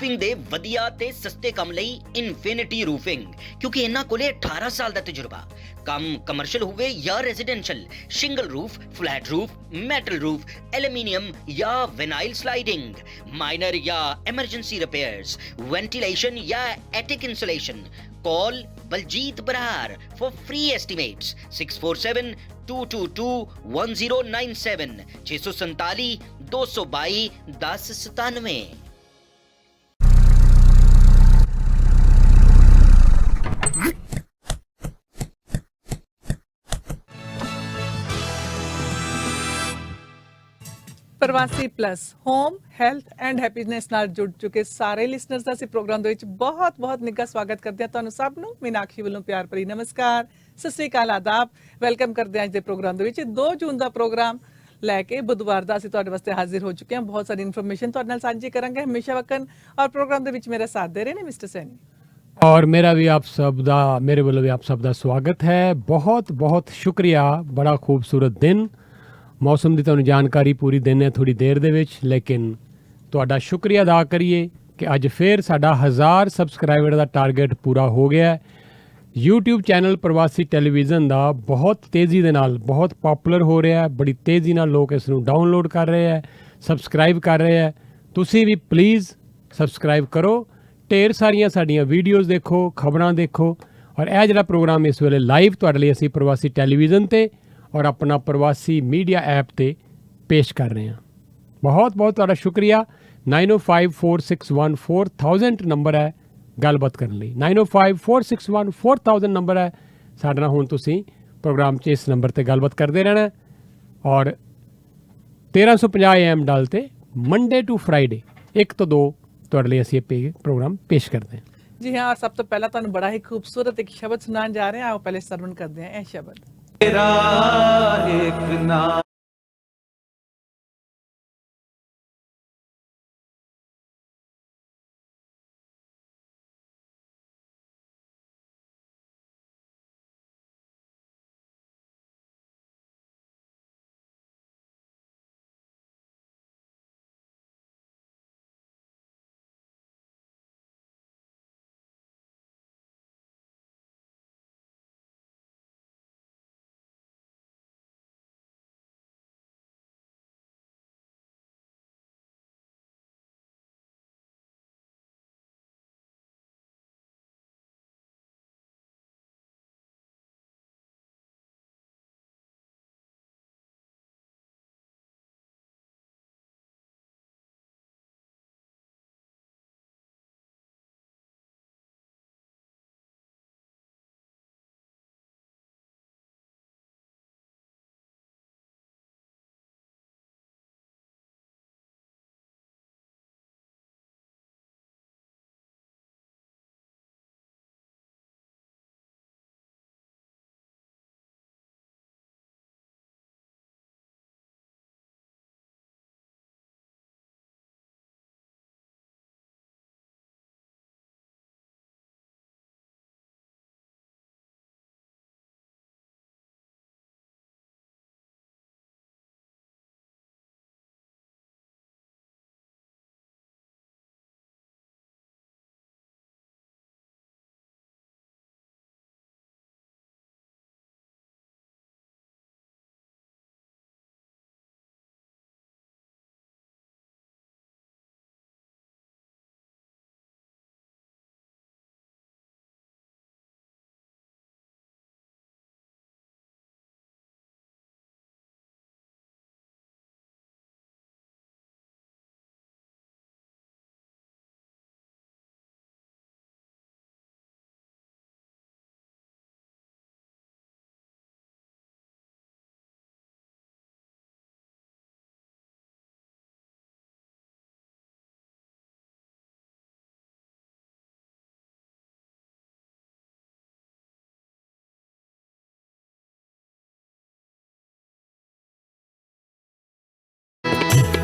Roofing दे वधिया ते सस्ते काम लई इनफिनिटी रूफिंग, क्योंकि इन्हां कोले 18 साल दा तजुर्बा। काम कमर्शियल होवे या residential, shingle roof, flat roof, metal roof, aluminium या विनाइल स्लाइडिंग, माइनर या इमरजेंसी रिपेयर्स, वेंटिलेशन या attic insulation. Call Baljit Brar for free estimates 647 222 1097 647 222 1097। Parvasi plus home health and happiness ਨਾਲ ਜੁੜ ਚੁੱਕੇ ਸਾਰੇ ਲਿਸਨਰਸ ਦਾ ਅਸੀਂ ਪ੍ਰੋਗਰਾਮ ਦੇ ਵਿੱਚ ਬਹੁਤ ਨਿੱਘਾ ਸਵਾਗਤ ਕਰਦੇ ਹਾਂ। ਤੁਹਾਨੂੰ ਸਭ ਨੂੰ ਮੀਨਾਕਸ਼ੀ ਵੱਲੋਂ ਪਿਆਰ ਭਰੀ ਨਮਸਕਾਰ, ਸਤਿ ਸ੍ਰੀ ਅਕਾਲ, ਆਦਾਬ। ਵੈਲਕਮ ਕਰਦੇ ਹਾਂ ਅੱਜ ਦੇ ਪ੍ਰੋਗਰਾਮ ਦੇ ਵਿੱਚ। 2 ਜੂਨ ਦਾ ਪ੍ਰੋਗਰਾਮ ਲੈ ਕੇ ਬੁੱਧਵਾਰ ਦਾ ਅਸੀਂ ਤੁਹਾਡੇ ਵਾਸਤੇ ਹਾਜ਼ਰ ਹੋ ਚੁੱਕੇ ਹਾਂ। ਬਹੁਤ ਸਾਰੀ ਇਨਫੋਰਮੇਸ਼ਨ ਤੁਹਾਡੇ ਨਾਲ ਸਾਂਝੀ ਕਰਾਂਗੇ ਹਮੇਸ਼ਾ ਵਕਨ, ਔਰ ਪ੍ਰੋਗਰਾਮ ਦੇ ਵਿੱਚ ਮੇਰਾ ਸਾਥ ਦੇ ਰਹੇ ਨੇ ਮਿਸਟਰ ਸੈਣੀ। और मेरा भी आप सब दा मेरे वालों भी आप सब दा स्वागत है। बहुत शुक्रिया। बड़ा खूबसूरत दिन, मौसम की तुहानूं जानकारी पूरी देने थोड़ी देर दे विच, लेकिन तुहाडा शुक्रिया अदा करिए कि अज फिर साडा 1000 सबसक्राइबर का टारगेट पूरा हो गया है। यूट्यूब चैनल प्रवासी टैलीविज़न का बहुत तेज़ी दे नाल बहुत पॉपुलर हो रहा है, बड़ी तेज़ी नाल लोग इसनूं डाउनलोड कर रहे हैं, सबसक्राइब कर रहे हैं। तुसी भी प्लीज़ सबसक्राइब करो, ढेर सारिया साड़ियाँ वीडियोज़ देखो, खबरां देखो। और यह जिहड़ा प्रोग्राम इस वेले लाइव तुहाडे लई असीं प्रवासी टैलीविज़न ते और अपना प्रवासी मीडिया ऐप ते पेश कर रहे हैं। बहुत तुहाडा शुक्रिया। 9054614000 नंबर है गलबात करने लई। 9054614000 नंबर है साडे नाल। हुण तुसीं प्रोग्राम च इस नंबर ते गलबात करते रहना। और 1350 AM डाल ते मंडे टू फ्राइडे 1 ਤੋਂ 2 ਤੁਹਾਡੇ ਲਈ ਅਸੀਂ ਇਹ ਪ੍ਰੋਗਰਾਮ ਪੇਸ਼ ਕਰਦੇ ਹਾਂ। ਜੀ ਹਾਂ, ਸਭ ਤੋਂ ਪਹਿਲਾਂ ਤੁਹਾਨੂੰ ਬੜਾ ਹੀ ਖੂਬਸੂਰਤ ਇੱਕ ਸ਼ਬਦ ਸੁਣਾਉਣ ਜਾ ਰਹੇ ਹਾਂ। ਆਓ ਪਹਿਲੇ ਸਰਵਣ ਕਰਦੇ ਹਾਂ ਇਹ ਸ਼ਬਦ। ਤੇਰਾ ਇੱਕ ਨਾਮ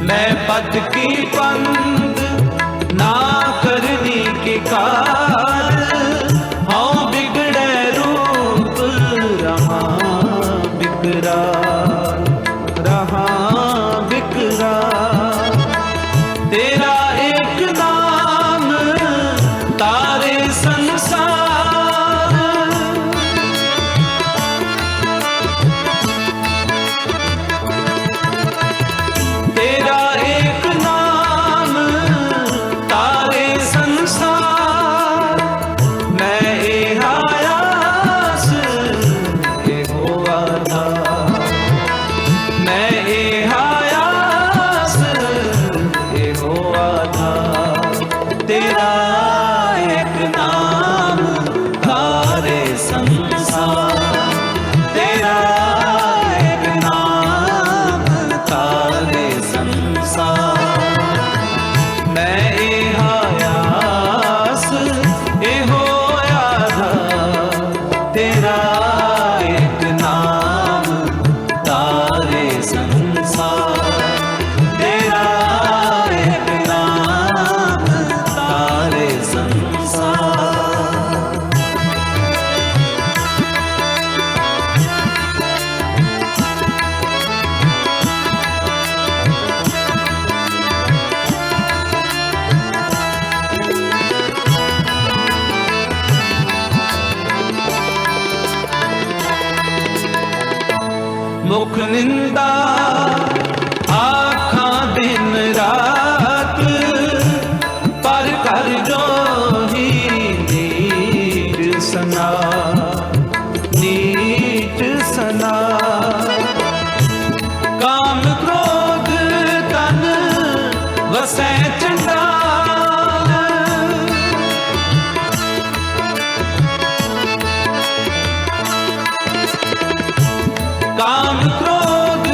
मैं पद की पंद ना करनी के कार हाँ बिगड़े रूप रहा बिगड़ा तेरा एक नाम मुख निंदा आखां दिन रात, पर कर जो ही नीच सना, नीच सना। काम क्रोध तन वसै चंडाल, काम क्रोध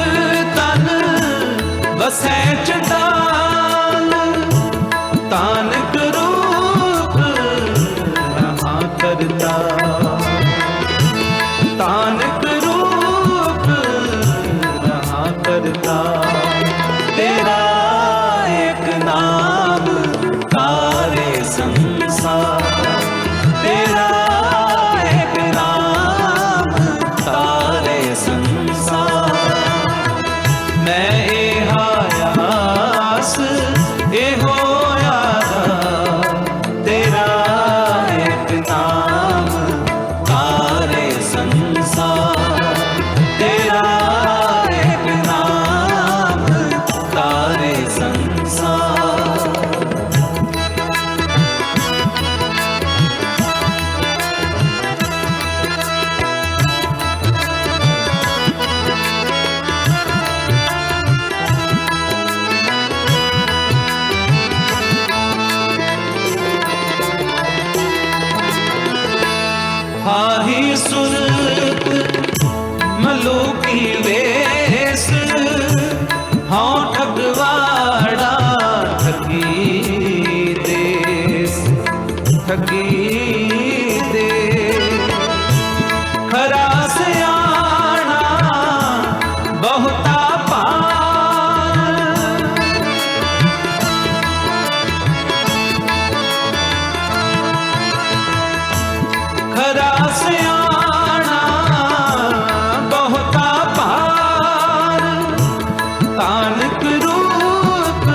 तन वसै चंडाल, तानक रूप रहा करता, तानक रूप रहा करता। तेरा एक नाम तारे संसार, तेरा एक नाम तारे संसार। मैं ए आयास ए होया, तेरा एक नाम तारे संसार, तेरा एक नाम तारे संसार। हाही सुरत मलूकी वेश, हाँ ठगवाड़ा ठगी देश, ठगी देश। खरा सयाना बहुता पार, खरा सयाना बहुता पार, तानक रूप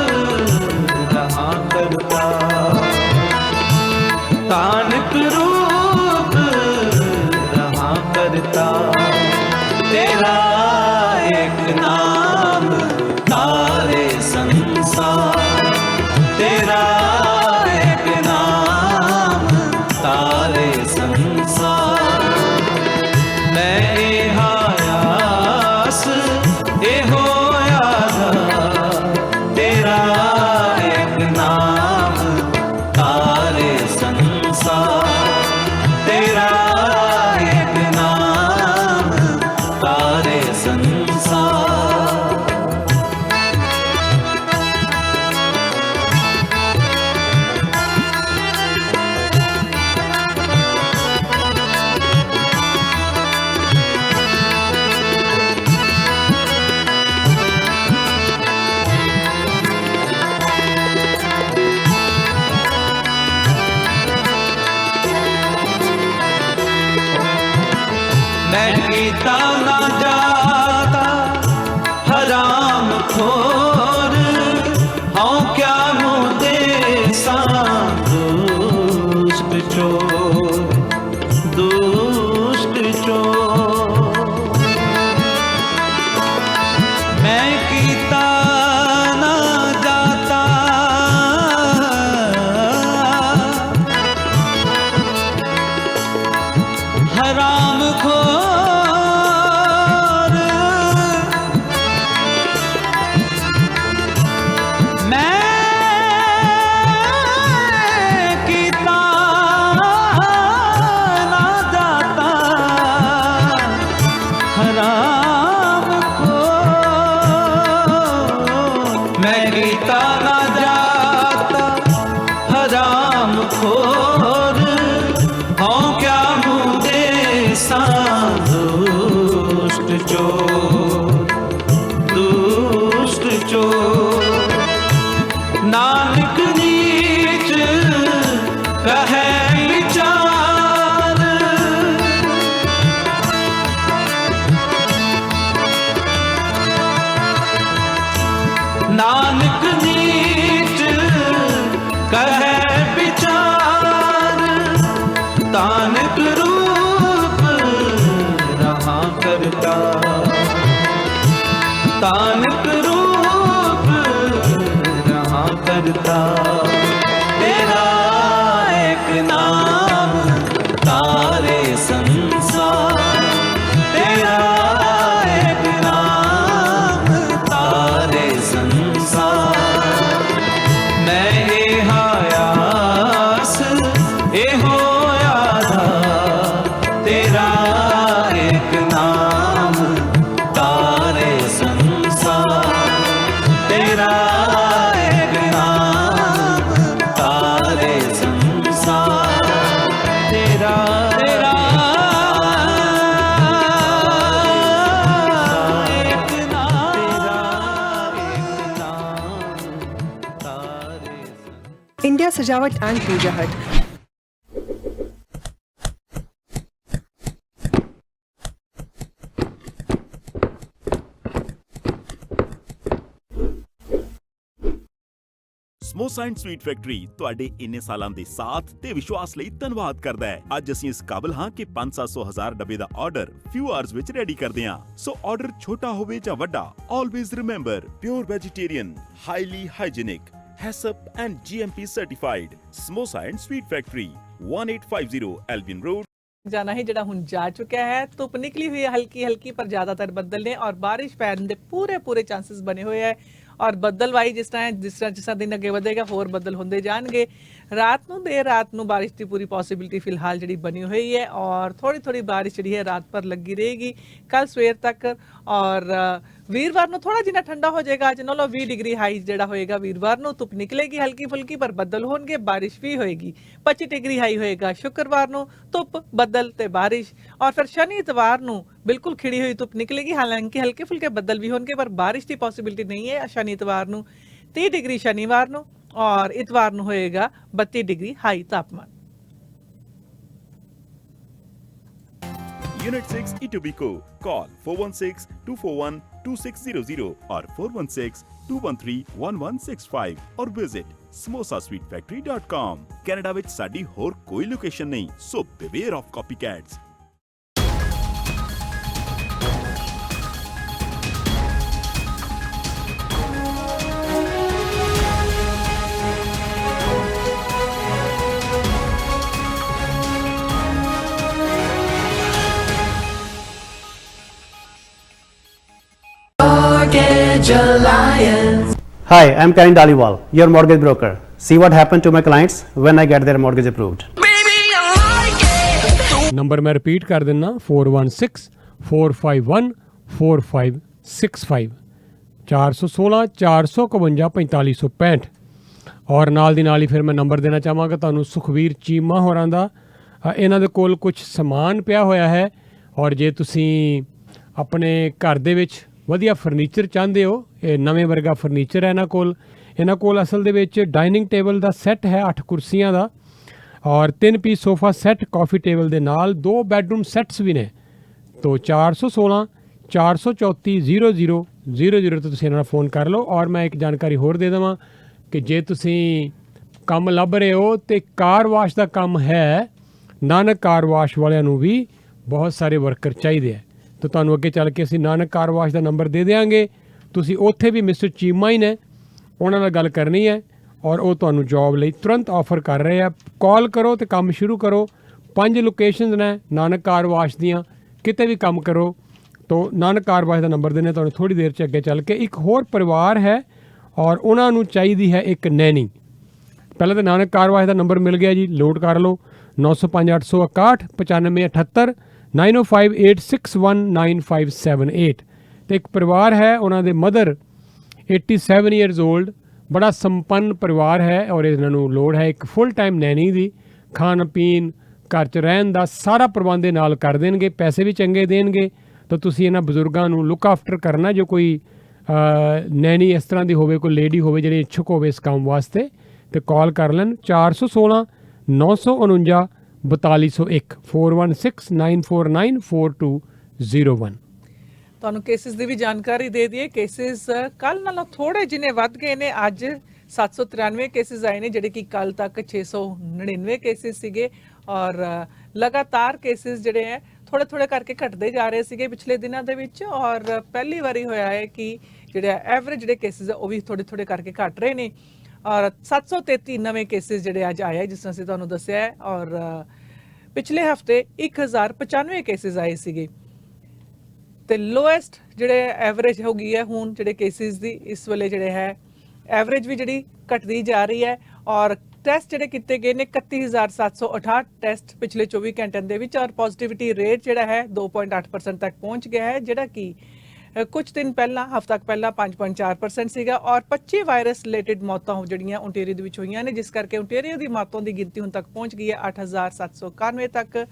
रहा करता, तानक रूप रहा करता। तेरा एक नाम तारे संसार, तेरा एक नाम तारे संसार। मैं ए आयास ए होया, तेरा एक नाम तारे संसार, तेरा एक नाम तारे संसार। मैं गीता ना जाता हराम खोर, हाँ क्या मुँह देसा दुष्ट चोर, दुष्ट चोर। मैं गीता ना जाता हराम खोर, मैं गीता ना जाता हराम खोर, हाँ क्या मुँह दे साधु भजता तेरा एक नाम तारे संसार तेरा एक नाम तारे संसार मैं ये हायास ए होया था तेरा एक नाम तारे संसार तेरा एक नाम तारे संसार तेरा तेरा एक नाम तारे इंडिया सजावट एंड पूजा हट। ਸਮੋਸਾ ਐਂਡ ਸਵੀਟ ਫੈਕਟਰੀ ਤੁਹਾਡੇ ਇੰਨੇ ਸਾਲਾਂ ਦੇ ਸਾਥ ਤੇ ਵਿਸ਼ਵਾਸ ਲਈ ਧੰਨਵਾਦ ਕਰਦਾ ਹੈ। ਅੱਜ ਅਸੀਂ ਇਸ ਕਾਬਿਲ ਹਾਂ ਕਿ 500-1000 ਡੱਬੇ ਦਾ ਆਰਡਰ ਫਿਊ ਆਵਰਸ ਵਿੱਚ ਰੈਡੀ ਕਰਦੇ ਹਾਂ। ਸੋ ਆਰਡਰ ਛੋਟਾ ਹੋਵੇ ਜਾਂ ਵੱਡਾ, always remember pure vegetarian, highly hygienic, HACCP and GMP certified samosa and sweet factory 1850 Albion road. जाना ही जड़ा हुन जा चुका है, धुप निकली हुई है हल्की हल्की पर ज्यादातर बदल ने और बारिश पैन दे पूरे पूरे चांसेस बने हुए हैं और बदलवाई जिस तरह दिन अगे बढ़ेगा होर बदल होंदे जाणगे। रात नूं देर रात नूं बारिश की पूरी पॉसिबिलिटी फिलहाल जी बनी हुई है और थोड़ी थोड़ी बारिश जी है रात पर लगी रहेगी कल सवेर तक। और वीरवार नूं थोड़ा जिन्ना ठंडा हो जाएगा, अज नालों 20 डिग्री हाई जिहड़ा होएगा वीरवार नूं। धुप निकलेगी हल्की फुल्की पर बदल होणगे, बारिश भी होएगी। 25 डिग्री हाई होएगा शुक्रवार नूं, धुप बदल ते बारिश। और फिर शनि इतवार नूं बिल्कुल खिड़ी हुई धुप निकलेगी, हालांकि हल्के फुल्के बदल भी होंगे पर बारिश की पॉसिबिलिटी नहीं है शनि इतवार नूं। 30 डिग्री शनिवार नूं और इतवार नूं होएगा 32 डिग्री हाई तापमान। Unit 6 Etobicoke. Call 416-241-2600 or 416-213-1165 or visit samosasweetfactory.com. Canada ਵਿੱਚ ਸਾਡੀ ਹੋਰ ਕੋਈ ਲੋਕੇਸ਼ਨ ਨਹੀਂ, so beware of copycats. Hi, I'm Karan Daliwal, your mortgage broker. See what happened to my clients when I get their mortgage approved. Number ਮੈਂ repeat ਕਰ ਦਿੰਨਾ 4164514565 416 452 4565। ਔਰ ਨਾਲ ਦੀ ਨਾਲ ਹੀ ਫਿਰ ਮੈਂ ਨੰਬਰ ਦੇਣਾ ਚਾਹਾਂਗਾ ਤੁਹਾਨੂੰ ਸੁਖਵੀਰ ਚੀਮਾ ਹੋਰਾਂ ਦਾ। ਇਹਨਾਂ ਦੇ ਕੋਲ ਕੁਝ ਸਮਾਨ ਪਿਆ ਹੋਇਆ ਹੈ ਔਰ ਜੇ ਤੁਸੀਂ ਆਪਣੇ ਘਰ ਦੇ ਵਿੱਚ ਵਧੀਆ ਫਰਨੀਚਰ ਚਾਹੁੰਦੇ ਹੋ, ਇਹ ਨਵੇਂ ਵਰਗਾ ਫਰਨੀਚਰ ਹੈ ਇਹਨਾਂ ਕੋਲ ਅਸਲ ਦੇ ਵਿੱਚ ਡਾਈਨਿੰਗ ਟੇਬਲ ਦਾ ਸੈੱਟ ਹੈ 8 ਕੁਰਸੀਆਂ ਦਾ ਔਰ 3 ਪੀਸ ਸੋਫਾ ਸੈੱਟ ਕਾਫੀ ਟੇਬਲ ਦੇ ਨਾਲ 2 ਬੈਡਰੂਮ ਸੈੱਟਸ ਵੀ ਨੇ। ਤੋ 416 434 0000 ਤੇ ਤੁਸੀਂ ਇਹਨਾਂ ਨਾਲ ਫੋਨ ਕਰ ਲਓ। ਔਰ ਮੈਂ ਇੱਕ ਜਾਣਕਾਰੀ ਹੋਰ ਦੇ ਦੇਵਾਂ ਕਿ ਜੇ ਤੁਸੀਂ ਕੰਮ ਲੱਭ ਰਹੇ ਹੋ ਤੇ ਕਾਰ ਵਾਸ਼ ਦਾ ਕੰਮ ਹੈ, ਨਾਨਕ ਕਾਰ ਵਾਸ਼ ਵਾਲਿਆਂ ਨੂੰ ਵੀ ਬਹੁਤ ਸਾਰੇ ਵਰਕਰ ਚਾਹੀਦੇ ਹੈ। ਤਾਂ ਤੁਹਾਨੂੰ ਅੱਗੇ ਚੱਲ ਕੇ ਅਸੀਂ ਨਾਨਕ ਕਾਰ ਵਾਸ਼ ਦਾ ਨੰਬਰ ਦੇ ਦਿਆਂਗੇ, ਤੁਸੀਂ ਉੱਥੇ ਵੀ ਮਿਸਟਰ ਚੀਮਾ ਹੀ ਨੇ, ਉਹਨਾਂ ਨਾਲ ਗੱਲ ਕਰਨੀ ਹੈ ਔਰ ਉਹ ਤੁਹਾਨੂੰ ਜੌਬ ਲਈ ਤੁਰੰਤ ਆਫਰ ਕਰ ਰਹੇ ਆ। ਕਾਲ ਕਰੋ ਤੇ ਕੰਮ ਸ਼ੁਰੂ ਕਰੋ। 5 ਲੋਕੇਸ਼ਨਸ ਨੇ ਨਾਨਕ ਕਾਰ ਵਾਸ਼ ਦੀਆਂ, ਕਿਤੇ ਵੀ ਕੰਮ ਕਰੋ। ਤੋ ਨਾਨਕ ਕਾਰ ਵਾਸ਼ ਦਾ ਨੰਬਰ ਦੇਣੇ ਤੁਹਾਨੂੰ ਥੋੜ੍ਹੀ ਦੇਰ 'ਚ ਅੱਗੇ ਚੱਲ ਕੇ। ਇੱਕ ਹੋਰ ਪਰਿਵਾਰ ਹੈ ਔਰ ਉਹਨਾਂ ਨੂੰ ਚਾਹੀਦੀ ਹੈ ਇੱਕ ਨੈਣੀ। ਪਹਿਲਾਂ ਤਾਂ ਨਾਨਕ ਕਾਰ ਵਾਸ਼ ਦਾ ਨੰਬਰ ਮਿਲ ਗਿਆ ਜੀ, ਨੋਟ ਕਰ ਲਓ 905 861 9578 9058619578। ਤੇ ਇੱਕ ਪਰਿਵਾਰ ਹੈ, ਉਹਨਾਂ ਦੇ ਮਦਰ 87 ਈਅਰਸ 올ਡ, ਬੜਾ ਸੰਪੰਨ ਪਰਿਵਾਰ ਹੈ ਔਰ ਇਹਨਾਂ ਨੂੰ ਲੋੜ ਹੈ ਇੱਕ ਫੁੱਲ ਟਾਈਮ ਨੈਣੀ ਦੀ। ਖਾਣ ਪੀਣ ਘਰ 'ਚ ਰਹਿਣ ਦਾ ਸਾਰਾ ਪ੍ਰਬੰਧ ਦੇ ਨਾਲ ਕਰ ਦੇਣਗੇ, ਪੈਸੇ ਵੀ ਚੰਗੇ ਦੇਣਗੇ। ਤਾਂ ਤੁਸੀਂ ਇਹਨਾਂ ਬਜ਼ੁਰਗਾਂ ਨੂੰ ਲੁੱਕ ਆਫਟਰ ਕਰਨਾ। ਜੋ ਕੋਈ ਨੈਣੀ ਇਸ ਤਰ੍ਹਾਂ ਦੀ ਹੋਵੇ, ਕੋਈ ਲੇਡੀ ਹੋਵੇ ਜਿਹੜੀ ਇੱਛੁਕ ਹੋਵੇ ਇਸ ਕੰਮ ਵਾਸਤੇ, ਤੇ ਕਾਲ ਕਰ ਲੈਣ 416 949 4201 4169494201। ਤੁਹਾਨੂੰ ਕੇਸਿਸ ਦੀ ਵੀ ਜਾਣਕਾਰੀ ਦੇ ਦਈਏ। ਕੇਸਿਸ ਕੱਲ ਨਾਲੋਂ ਥੋੜੇ ਜਿਹਨੇ ਵੱਧ ਗਏ ਨੇ। ਅੱਜ 793 ਕੇਸਿਸ ਆਏ ਨੇ ਜਿਹੜੇ ਕਿ ਕੱਲ ਤੱਕ 699 ਕੇਸਿਸ ਸੀਗੇ ਔਰ ਲਗਾਤਾਰ ਕੇਸਿਸ ਜਿਹੜੇ ਹੈ ਥੋੜੇ ਥੋੜੇ ਕਰਕੇ ਘਟਦੇ ਜਾ ਰਹੇ ਸੀਗੇ ਪਿਛਲੇ ਦਿਨਾਂ ਦੇ ਵਿੱਚ। ਔਰ ਪਹਿਲੀ ਵਾਰੀ ਹੋਇਆ ਹੈ ਕਿ ਜਿਹੜੇ ਐਵਰੇਜ ਜਿਹੜੇ ਕੇਸਿਸ ਹੈ ਉਹ ਵੀ ਥੋੜੇ ਥੋੜੇ ਕਰਕੇ ਘਟ ਰਹੇ ਨੇ। ਔਰ 733 ਨਵੇਂ ਕੇਸਿਸ ਜਿਹੜੇ ਅੱਜ ਆਏ ਆ, ਜਿਸ ਤਰ੍ਹਾਂ ਅਸੀਂ ਤੁਹਾਨੂੰ ਦੱਸਿਆ ਹੈ। ਔਰ ਪਿਛਲੇ ਹਫਤੇ 1095 ਕੇਸਿਸ ਆਏ ਸੀਗੇ ਤੇ ਲੋਐਸਟ ਜਿਹੜੇ ਐਵਰੇਜ ਹੋ ਗਈ ਹੈ ਹੁਣ ਜਿਹੜੇ ਕੇਸਿਸ ਦੀ ਇਸ ਵੇਲੇ ਜਿਹੜੇ ਹੈ ਐਵਰੇਜ ਵੀ ਜਿਹੜੀ ਘਟਦੀ ਜਾ ਰਹੀ ਹੈ। ਔਰ ਟੈਸਟ ਜਿਹੜੇ ਕੀਤੇ ਗਏ ਨੇ 31768 ਟੈਸਟ ਪਿਛਲੇ 24 ਘੰਟਿਆਂ ਦੇ ਵਿੱਚ, ਔਰ ਪੋਜ਼ਿਟਿਵਿਟੀ ਰੇਟ ਜਿਹੜਾ ਹੈ 2.8% ਤੱਕ ਪਹੁੰਚ ਗਿਆ ਹੈ, ਜਿਹੜਾ ਕਿ ਕੁਝ ਦਿਨ ਪਹਿਲਾਂ ਹਫ਼ਤਾ ਪਹਿਲਾਂ 5.4% ਸੀਗਾ। ਔਰ 25 ਵਾਇਰਸ ਰਿਲੇਟਡ ਮੌਤਾਂ ਜਿਹੜੀਆਂ ਓਨਟਾਰੀਓ ਦੇ ਵਿੱਚ ਹੋਈਆਂ ਨੇ, ਜਿਸ ਕਰਕੇ ਓਨਟਾਰੀਓ ਦੀ ਮੌਤਾਂ ਦੀ ਗਿਣਤੀ ਹੁਣ ਤੱਕ ਪਹੁੰਚ ਗਈ ਹੈ 8791 ਤੱਕ।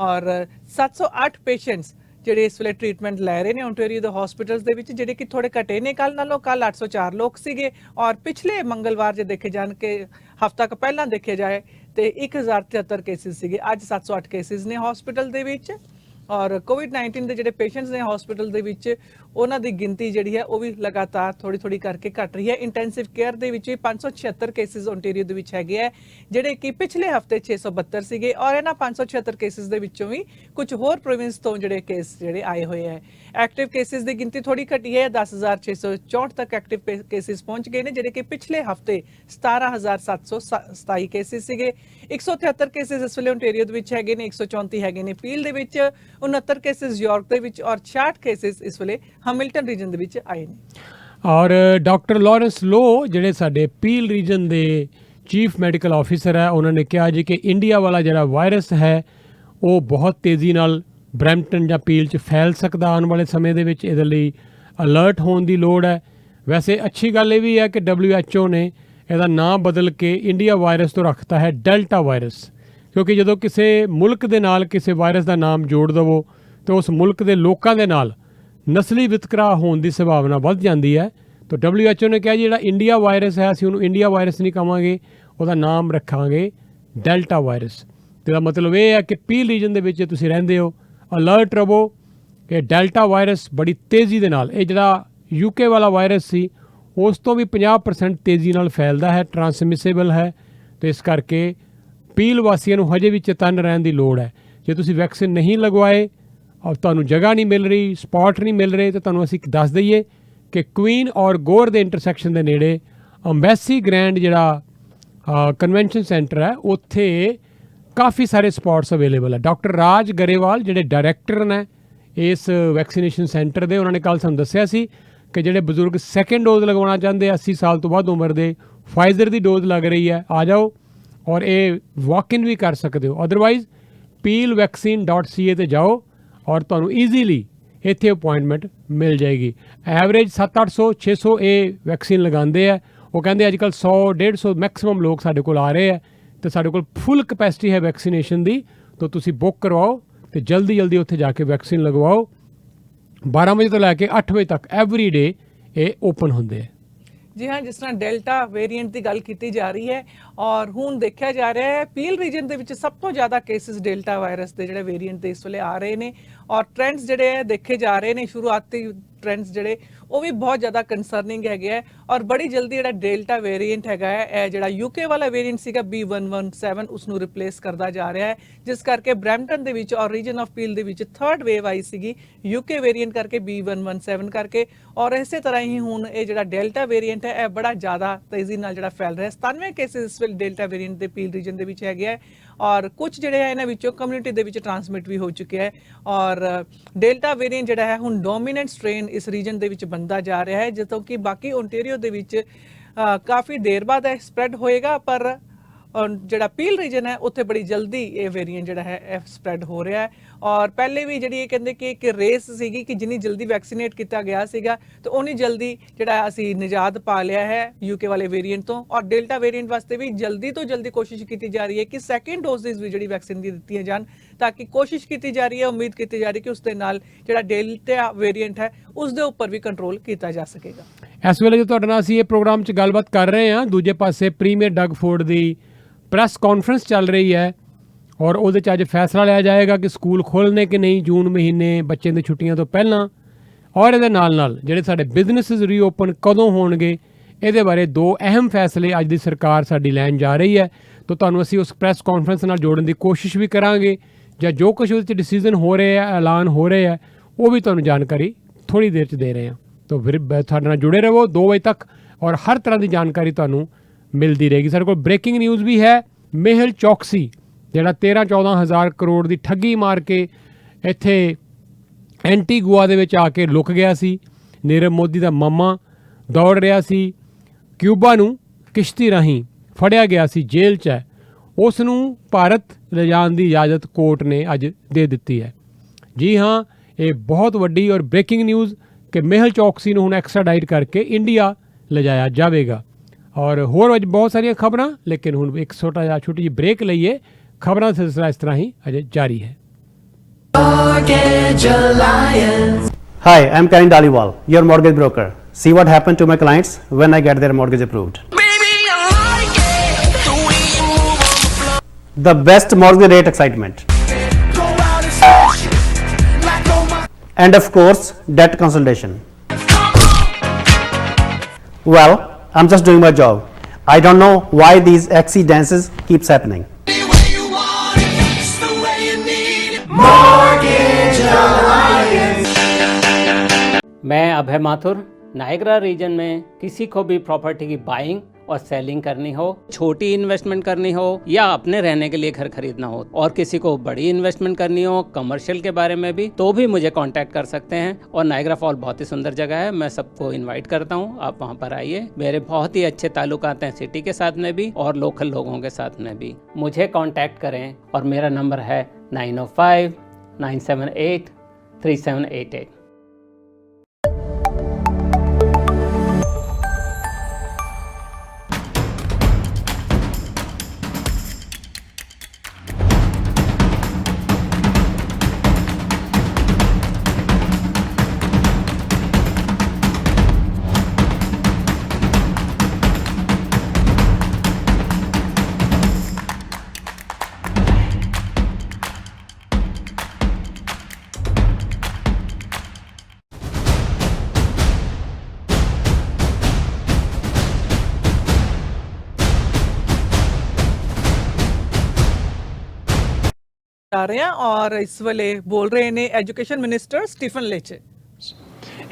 ਔਰ 708 ਪੇਸ਼ੈਂਟਸ ਜਿਹੜੇ ਇਸ ਵੇਲੇ ਟ੍ਰੀਟਮੈਂਟ ਲੈ ਰਹੇ ਨੇ ਓਨਟਾਰੀਓ ਦੇ ਹਸਪੀਟਲਸ ਦੇ ਵਿੱਚ, ਜਿਹੜੇ ਕਿ ਥੋੜੇ ਘਟੇ ਨੇ ਕੱਲ ਨਾਲੋਂ। ਕੱਲ 804 ਲੋਕ ਸੀਗੇ ਔਰ ਪਿਛਲੇ ਮੰਗਲਵਾਰ ਜੇ ਦੇਖੇ ਜਾਣ ਕਿ ਹਫ਼ਤਾ ਕੁ ਪਹਿਲਾਂ ਦੇਖਿਆ ਜਾਏ ਤੇ 1073 ਕੇਸਿਸ ਸੀਗੇ। ਅੱਜ 708 ਕੇਸਿਸ ਨੇ ਹਸਪੀਟਲ ਦੇ ਵਿੱਚ। ਔਰ ਕੋਵਿਡ-19 ਦੇ ਜਿਹੜੇ ਪੇਸ਼ੈਂਟਸ ਨੇ ਹਸਪੀਟਲ ਦੇ ਵਿੱਚ, ਉਹਨਾਂ ਦੀ ਗਿਣਤੀ ਜਿਹੜੀ ਹੈ ਉਹ ਵੀ ਲਗਾਤਾਰ ਥੋੜੀ ਕਰਕੇ ਘਟ ਰਹੀ ਹੈ। ਇੰਟੈਂਸਿਵ ਕੇਅਰ ਦੇ ਵਿੱਚ ਵੀ 576 ਕੇਸਿਸ ਓਨਟਾਰੀਓ ਦੇ ਵਿੱਚ ਹੈਗੇ ਆ, ਜਿਹੜੇ ਕਿ ਪਿਛਲੇ ਹਫਤੇ 672 ਸੀਗੇ। ਔਰ ਇਹਨਾਂ 576 ਕੇਸਿਸ ਦੇ ਵਿੱਚੋਂ ਵੀ ਕੁਝ ਹੋਰ ਪ੍ਰੋਵਿੰਸ ਤੋਂ ਜਿਹੜੇ ਕੇਸ ਜਿਹੜੇ ਆਏ ਹੋਏ ਹੈ। ਐਕਟਿਵ ਕੇਸਿਸ ਦੀ ਗਿਣਤੀ ਥੋੜੀ ਘਟੀ ਹੈ, 10664 ਤੱਕ ਐਕਟਿਵ ਕੇਸਿਸ ਪਹੁੰਚ ਗਏ ਨੇ, ਜਿਹੜੇ ਕਿ ਪਿਛਲੇ ਹਫਤੇ 17727 ਕੇਸਿਸ ਸੀਗੇ। 173 ਕੇਸਿਸ ਇਸ ਵੇਲੇ ਓਨਟਾਰੀਓ ਦੇ ਵਿੱਚ ਹੈਗੇ ਨੇ, 134 ਹੈਗੇ ਨੇ ਪੀਲ ਦੇ ਵਿੱਚ, 69 ਕੇਸਿਸ ਯਾਰਕ ਦੇ ਵਿੱਚ ਔਰ 66 ਕੇਸਿਸ ਇਸ ਵੇਲੇ ਹੈਮਿਲਟਨ ਰੀਜਨ ਦੇ ਵਿੱਚ ਆਏ ਨੇ। ਔਰ ਡਾਕਟਰ ਲਾਰੈਂਸ ਲੋ ਜਿਹੜੇ ਸਾਡੇ ਪੀਲ ਰੀਜਨ ਦੇ ਚੀਫ ਮੈਡੀਕਲ ਆਫਿਸਰ ਹੈ, ਉਹਨਾਂ ਨੇ ਕਿਹਾ ਜੀ ਕਿ ਇੰਡੀਆ ਵਾਲਾ ਜਿਹੜਾ ਵਾਇਰਸ ਹੈ ਉਹ ਬਹੁਤ ਤੇਜ਼ੀ ਨਾਲ ਬਰੈਂਪਟਨ ਜਾਂ ਪੀਲ 'ਚ ਫੈਲ ਸਕਦਾ ਆਉਣ ਵਾਲੇ ਸਮੇਂ ਦੇ ਵਿੱਚ। ਇਹਦੇ ਲਈ ਅਲਰਟ ਹੋਣ ਦੀ ਲੋੜ ਹੈ। ਵੈਸੇ ਅੱਛੀ ਗੱਲ ਇਹ ਵੀ ਹੈ ਕਿ WHO ਨੇ ਇਹਦਾ ਨਾਮ ਬਦਲ ਕੇ ਇੰਡੀਆ ਵਾਇਰਸ ਤੋਂ ਰੱਖਤਾ ਹੈ ਡੈਲਟਾ ਵਾਇਰਸ, ਕਿਉਂਕਿ ਜਦੋਂ ਕਿਸੇ ਮੁਲਕ ਦੇ ਨਾਲ ਕਿਸੇ ਵਾਇਰਸ ਦਾ ਨਾਮ ਜੋੜ ਦੇਵੋ ਤਾਂ ਉਸ ਮੁਲਕ ਦੇ ਲੋਕਾਂ ਦੇ ਨਾਲ ਨਸਲੀ ਵਿਤਕਰਾ ਹੋਣ ਦੀ ਸੰਭਾਵਨਾ ਵੱਧ ਜਾਂਦੀ ਹੈ। ਤਾਂ WHO ਨੇ ਕਿਹਾ ਜਿਹੜਾ ਇੰਡੀਆ ਵਾਇਰਸ ਹੈ ਅਸੀਂ ਉਹਨੂੰ ਇੰਡੀਆ ਵਾਇਰਸ ਨਹੀਂ ਕਹਾਂਗੇ, ਉਹਦਾ ਨਾਮ ਰੱਖਾਂਗੇ ਡੈਲਟਾ ਵਾਇਰਸ। ਤੇ ਦਾ ਮਤਲਬ ਇਹ ਹੈ ਕਿ ਪੀਲ ਰੀਜਨ ਦੇ ਵਿੱਚ ਤੁਸੀਂ ਰਹਿੰਦੇ ਹੋ, ਅਲਰਟ ਰਹੋ ਕਿ ਡੈਲਟਾ ਵਾਇਰਸ ਬੜੀ ਤੇਜ਼ੀ ਦੇ ਨਾਲ, ਇਹ ਜਿਹੜਾ UK ਵਾਲਾ ਵਾਇਰਸ ਸੀ ਉਸ ਤੋਂ ਵੀ 50% ਤੇਜ਼ੀ ਨਾਲ ਫੈਲਦਾ ਹੈ, ਟਰਾਂਸਮਿਸੇਬਲ ਹੈ। ਤੇ ਇਸ ਕਰਕੇ ਪੀਲ ਵਾਸੀਆਂ ਨੂੰ ਹਜੇ ਵੀ ਚੇਤੰਨ ਰਹਿਣ ਦੀ ਲੋੜ ਹੈ। ਜੇ ਤੁਸੀਂ ਵੈਕਸੀਨ ਨਹੀਂ ਲਗਵਾਏ ਔਰ ਤੁਹਾਨੂੰ ਜਗ੍ਹਾ ਨਹੀਂ ਮਿਲ ਰਹੀ, ਸਪੌਟ ਨਹੀਂ ਮਿਲ ਰਹੇ, ਤਾਂ ਤੁਹਾਨੂੰ ਅਸੀਂ ਦੱਸ ਦਈਏ ਕਿ ਕੁਈਨ ਔਰ ਗੋਰ ਦੇ ਇੰਟਰਸੈਕਸ਼ਨ ਦੇ ਨੇੜੇ ਅੰਬੈਸੀ ਗ੍ਰੈਂਡ ਜਿਹੜਾ ਕਨਵੈਨਸ਼ਨ ਸੈਂਟਰ ਹੈ, ਉੱਥੇ ਕਾਫੀ ਸਾਰੇ ਸਪੌਟਸ ਅਵੇਲੇਬਲ ਹੈ। ਡਾਕਟਰ ਰਾਜ ਗਰੇਵਾਲ ਜਿਹੜੇ ਡਾਇਰੈਕਟਰ ਨੇ ਇਸ ਵੈਕਸੀਨੇਸ਼ਨ ਸੈਂਟਰ ਦੇ, ਉਹਨਾਂ ਨੇ ਕੱਲ੍ਹ ਸਾਨੂੰ ਦੱਸਿਆ ਸੀ ਕਿ ਜਿਹੜੇ ਬਜ਼ੁਰਗ ਸੈਕਿੰਡ ਡੋਜ਼ ਲਗਵਾਉਣਾ ਚਾਹੁੰਦੇ 80 ਸਾਲ ਤੋਂ ਵੱਧ ਉਮਰ ਦੇ, ਫਾਈਜ਼ਰ ਦੀ ਡੋਜ਼ ਲੱਗ ਰਹੀ ਹੈ, ਆ ਜਾਓ ਔਰ ਇਹ ਵਾਕ ਇਨ ਵੀ ਕਰ ਸਕਦੇ ਹੋ। ਅਦਰਵਾਈਜ਼ peelvaccine.ca ਤੇ ਜਾਓ ਔਰ ਤੁਹਾਨੂੰ ਈਜ਼ੀਲੀ ਇੱਥੇ ਅਪੁਆਇੰਟਮੈਂਟ ਮਿਲ ਜਾਏਗੀ। ਐਵਰੇਜ 700-800 600 ਇਹ ਵੈਕਸੀਨ ਲਗਾਉਂਦੇ ਆ। ਉਹ ਕਹਿੰਦੇ ਅੱਜ ਕੱਲ੍ਹ 100-150 ਮੈਕਸਿਮਮ ਲੋਕ ਸਾਡੇ ਕੋਲ ਆ ਰਹੇ ਆ ਤੇ ਸਾਡੇ ਕੋਲ ਫੁੱਲ ਕਪੈਸਿਟੀ ਹੈ ਵੈਕਸੀਨੇਸ਼ਨ ਦੀ। ਤਾਂ ਤੁਸੀਂ ਬੁੱਕ ਕਰਵਾਓ ਤੇ ਜਲਦੀ ਉੱਥੇ ਜਾ ਕੇ ਵੈਕਸੀਨ ਲਗਵਾਓ। 12 ਵਜੇ ਤੋਂ ਲੈ ਕੇ 8 ਵਜੇ ਤੱਕ ਐਵਰੀ ਡੇ ਇਹ ਓਪਨ ਹੁੰਦੇ ਆ। ਜੀ ਹਾਂ, ਜਿਸ ਤਰ੍ਹਾਂ ਡੈਲਟਾ ਵੇਰੀਐਂਟ ਦੀ ਗੱਲ ਕੀਤੀ ਜਾ ਰਹੀ ਹੈ ਔਰ ਹੁਣ ਦੇਖਿਆ ਜਾ ਰਿਹਾ ਹੈ ਪੀਲ ਰੀਜਨ ਦੇ ਵਿੱਚ ਸਭ ਤੋਂ ਜ਼ਿਆਦਾ ਕੇਸਿਸ ਡੈਲਟਾ ਵਾਇਰਸ ਦੇ ਜਿਹੜੇ ਵੇਰੀਐਂਟ ਦੇ ਇਸ ਵੇਲੇ ਆ ਰਹੇ ਨੇ ਔਰ ਟ੍ਰੈਂਡਸ ਜਿਹੜੇ ਦੇਖੇ ਜਾ ਰਹੇ ਨੇ, ਸ਼ੁਰੂਆਤੀ ਟ੍ਰੈਂਡਸ ਜਿਹੜੇ ਉਹ ਵੀ ਬਹੁਤ ਜ਼ਿਆਦਾ ਕੰਸਰਨਿੰਗ ਹੈਗੇ ਹੈ। ਔਰ ਬੜੀ ਜਲਦੀ ਜਿਹੜਾ ਡੈਲਟਾ ਵੇਰੀਐਂਟ ਹੈਗਾ ਹੈ, ਇਹ ਜਿਹੜਾ UK ਵਾਲਾ ਵੇਰੀਐਂਟ ਸੀਗਾ B117 ਉਸ ਨੂੰ ਰਿਪਲੇਸ ਕਰਦਾ ਜਾ ਰਿਹਾ ਹੈ, ਜਿਸ ਕਰਕੇ ਬਰੈਂਪਟਨ ਦੇ ਵਿੱਚ ਔਰ ਰੀਜਨ ਆਫ ਪੀਲ ਦੇ ਵਿੱਚ ਥਰਡ ਵੇਵ ਆਈ ਸੀਗੀ UK ਵੇਰੀਐਂਟ ਕਰਕੇ, B117 ਕਰਕੇ। ਔਰ ਇਸੇ ਤਰ੍ਹਾਂ ਹੀ ਹੁਣ ਇਹ ਜਿਹੜਾ ਡੈਲਟਾ ਵੇਰੀਐਂਟ ਹੈ ਇਹ ਬੜਾ ਜ਼ਿਆਦਾ ਤੇਜ਼ੀ ਨਾਲ ਜਿਹੜਾ ਫੈਲ ਰਿਹਾ ਹੈ। 97 ਕੇਸਿਸ ਇਸ ਵੇਲੇ ਡੈਲਟਾ ਵੇਰੀਐਂਟ ਦੇ ਪੀਲ ਰੀਜਨ ਦੇ ਵਿੱਚ ਹੈਗੇ ਹੈ ਔਰ ਕੁਝ ਜਿਹੜੇ ਹੈ ਇਹਨਾਂ ਵਿੱਚੋਂ ਕਮਿਊਨਿਟੀ ਦੇ ਵਿੱਚ ਟ੍ਰਾਂਸਮਿਟ ਵੀ ਹੋ ਚੁੱਕਿਆ ਹੈ। ਔਰ ਡੈਲਟਾ ਵੇਰੀਐਂਟ ਜਿਹੜਾ ਹੈ ਹੁਣ ਡੋਮੀਨੈਂਟ ਸਟ੍ਰੇਨ ਇਸ ਰੀਜਨ ਦੇ ਵਿੱਚ ਬਣਦਾ ਜਾ ਰਿਹਾ ਹੈ, ਜਦੋਂ ਕਿ ਬਾਕੀ ਓਨਟਾਰੀਓ ਦੇ ਵਿੱਚ ਕਾਫੀ ਦੇਰ ਬਾਅਦ ਇਹ ਸਪਰੈਡ ਹੋਏਗਾ, ਪਰ ਜਿਹੜਾ ਪੀਲ ਰੀਜਨ ਹੈ ਉੱਥੇ ਬੜੀ ਜਲਦੀ ਇਹ ਵੇਰੀਐਂਟ ਜਿਹੜਾ ਹੈ ਇਹ ਸਪਰੈਡ ਹੋ ਰਿਹਾ ਹੈ। ਔਰ ਪਹਿਲੇ ਵੀ ਜਿਹੜੀ ਇਹ ਕਹਿੰਦੇ ਕਿ ਇੱਕ ਰੇਸ ਸੀਗੀ ਕਿ ਜਿੰਨੀ ਜਲਦੀ ਵੈਕਸੀਨੇਟ ਕੀਤਾ ਗਿਆ ਸੀਗਾ ਤੇ ਉਨੀ ਜਲਦੀ ਜਿਹੜਾ ਅਸੀਂ ਨਿਜਾਤ ਪਾ ਲਿਆ ਹੈ UK ਵਾਲੇ ਵੇਰੀਐਂਟ ਤੋਂ। ਔਰ ਡੈਲਟਾ ਵੇਰੀਐਂਟ ਵਾਸਤੇ ਵੀ ਜਲਦੀ ਤੋਂ ਜਲਦੀ ਕੋਸ਼ਿਸ਼ ਕੀਤੀ ਜਾ ਰਹੀ ਹੈ ਕਿ ਸੈਕਿੰਡ ਡੋਜ਼ਿਸ ਵੀ ਜਿਹੜੀ ਵੈਕਸੀਨ ਦੀ ਦਿੱਤੀਆਂ ਜਾਣ, ਤਾਂ ਕਿ ਕੋਸ਼ਿਸ਼ ਕੀਤੀ ਜਾ ਰਹੀ ਹੈ, ਉਮੀਦ ਕੀਤੀ ਜਾ ਰਹੀ ਹੈ ਕਿ ਉਸ ਦੇ ਨਾਲ ਜਿਹੜਾ ਡੈਲਟਾ ਵੇਰੀਐਂਟ ਹੈ ਉਸ ਦੇ ਉੱਪਰ ਵੀ ਕੰਟਰੋਲ ਕੀਤਾ ਜਾ ਸਕੇਗਾ। ਇਸ ਵੇਲੇ ਜੋ ਤੁਹਾਡੇ ਨਾਲ ਅਸੀਂ ਇਹ ਪ੍ਰੋਗਰਾਮ 'ਚ ਗੱਲਬਾਤ ਕਰ ਰਹੇ ਹਾਂ, ਦੂਜੇ ਪਾਸੇ ਪ੍ਰੀਮੀਅਰ ਡਗ ਫੋਰਡ ਦੀ ਪ੍ਰੈਸ ਕਾਨਫਰੰਸ ਚੱਲ ਰਹੀ ਹੈ ਔਰ ਉਹਦੇ 'ਚ ਅੱਜ ਫੈਸਲਾ ਲਿਆ ਜਾਏਗਾ ਕਿ ਸਕੂਲ ਖੋਲ੍ਹਣੇ ਕਿ ਨਹੀਂ ਜੂਨ ਮਹੀਨੇ ਬੱਚਿਆਂ ਦੀ ਛੁੱਟੀਆਂ ਤੋਂ ਪਹਿਲਾਂ। ਔਰ ਇਹਦੇ ਨਾਲ ਜਿਹੜੇ ਸਾਡੇ ਬਿਜ਼ਨੈਸਿਸ ਰੀਓਪਨ ਕਦੋਂ ਹੋਣਗੇ, ਇਹਦੇ ਬਾਰੇ ਦੋ ਅਹਿਮ ਫੈਸਲੇ ਅੱਜ ਦੀ ਸਰਕਾਰ ਸਾਡੀ ਲੈਣ ਜਾ ਰਹੀ ਹੈ। ਤਾਂ ਤੁਹਾਨੂੰ ਅਸੀਂ ਉਸ ਪ੍ਰੈਸ ਕਾਨਫਰੰਸ ਨਾਲ ਜੋੜਨ ਦੀ ਕੋਸ਼ਿਸ਼ ਵੀ ਕਰਾਂਗੇ, ਜਾਂ ਜੋ ਕੁਝ ਉਹਦੇ 'ਚ ਡਿਸੀਜ਼ਨ ਹੋ ਰਹੇ ਆ, ਐਲਾਨ ਹੋ ਰਹੇ ਆ, ਉਹ ਵੀ ਤੁਹਾਨੂੰ ਜਾਣਕਾਰੀ ਥੋੜ੍ਹੀ ਦੇਰ 'ਚ ਦੇ ਰਹੇ ਹਾਂ। ਤਾਂ ਫਿਰ ਸਾਡੇ ਨਾਲ ਜੁੜੇ ਰਹੋ 2 ਵਜੇ ਤੱਕ ਔਰ ਹਰ ਤਰ੍ਹਾਂ ਦੀ ਜਾਣਕਾਰੀ ਤੁਹਾਨੂੰ ਮਿਲਦੀ ਰਹੇਗੀ। ਸਾਡੇ ਕੋਲ ਬ੍ਰੇਕਿੰਗ ਨਿਊਜ਼ ਵੀ ਹੈ। ਮੇਹੁਲ ਚੌਕਸੀ ਜਿਹੜਾ 13-14 ਹਜ਼ਾਰ ਕਰੋੜ ਦੀ ਠੱਗੀ ਮਾਰ ਕੇ ਇੱਥੇ ਐਂਟੀਗੁਆ ਦੇ ਵਿੱਚ ਆ ਕੇ ਲੁਕ ਗਿਆ ਸੀ। ਨੀਰਵ ਮੋਦੀ ਦਾ ਮਾਮਾ ਦੌੜ ਰਿਹਾ ਸੀ ਕਿਊਬਾ ਨੂੰ, ਕਿਸ਼ਤੀ ਰਾਹੀਂ ਫੜਿਆ ਗਿਆ ਸੀ, ਜੇਲ੍ਹ 'ਚ ਹੈ। ਉਸ ਨੂੰ ਭਾਰਤ ਲਿਜਾਣ ਦੀ ਇਜਾਜ਼ਤ ਕੋਰਟ ਨੇ ਅੱਜ ਦੇ ਦਿੱਤੀ ਹੈ। ਜੀ ਹਾਂ, ਇਹ ਬਹੁਤ ਵੱਡੀ ਔਰ ਬ੍ਰੇਕਿੰਗ ਨਿਊਜ਼ ਕਿ ਮੇਹੁਲ ਚੌਕਸੀ ਨੂੰ ਹੁਣ ਐਕਸਟ੍ਰਾਡਾਈਟ ਕਰਕੇ ਇੰਡੀਆ ਲਿਜਾਇਆ ਜਾਵੇਗਾ। ਔਰ ਹੋਰ ਅੱਜ ਬਹੁਤ ਸਾਰੀਆਂ ਖਬਰਾਂ, ਲੇਕਿਨ ਹੁਣ ਇੱਕ ਛੋਟੀ ਜਿਹੀ ਬ੍ਰੇਕ ਲਈਏ। ਖਬਰਾਂ ਦਾ ਸਿਲਸਿਲਾ ਇਸ ਤਰ੍ਹਾਂ ਹੀ ਅਜੇ ਜਾਰੀ ਹੈ। Hi, I'm Karan Daliwal, your mortgage broker. See what happened to my clients when I get their mortgage approved. The best mortgage rate excitement. And of course, debt consultation. Well, I'm just doing my job. I don't know why these accidences keeps happening. मैं अभय Mathur. Niagara reason में किसी को भी property की buying और selling करनी हो, छोटी इन्वेस्टमेंट करनी हो या अपने रहने के लिए घर खरीदना हो, और किसी को बड़ी इन्वेस्टमेंट करनी हो कमर्शियल के बारे में भी, तो भी मुझे कांटेक्ट कर सकते हैं। और नायग्रा फॉल बहुत ही सुंदर जगह है, मैं सबको इनवाइट करता हूँ, आप वहाँ पर आइए। मेरे बहुत ही अच्छे ताल्लुकात हैं सिटी के साथ में भी और लोकल लोगों के साथ में भी। मुझे कॉन्टैक्ट करें और मेरा नंबर है 9059783788। ਆ ਰਹੇ ਹਾਂ ਔਰ ਇਸ ਵੇਲੇ ਬੋਲ ਰਹੇ ਨੇ education minister Stephen Lecce.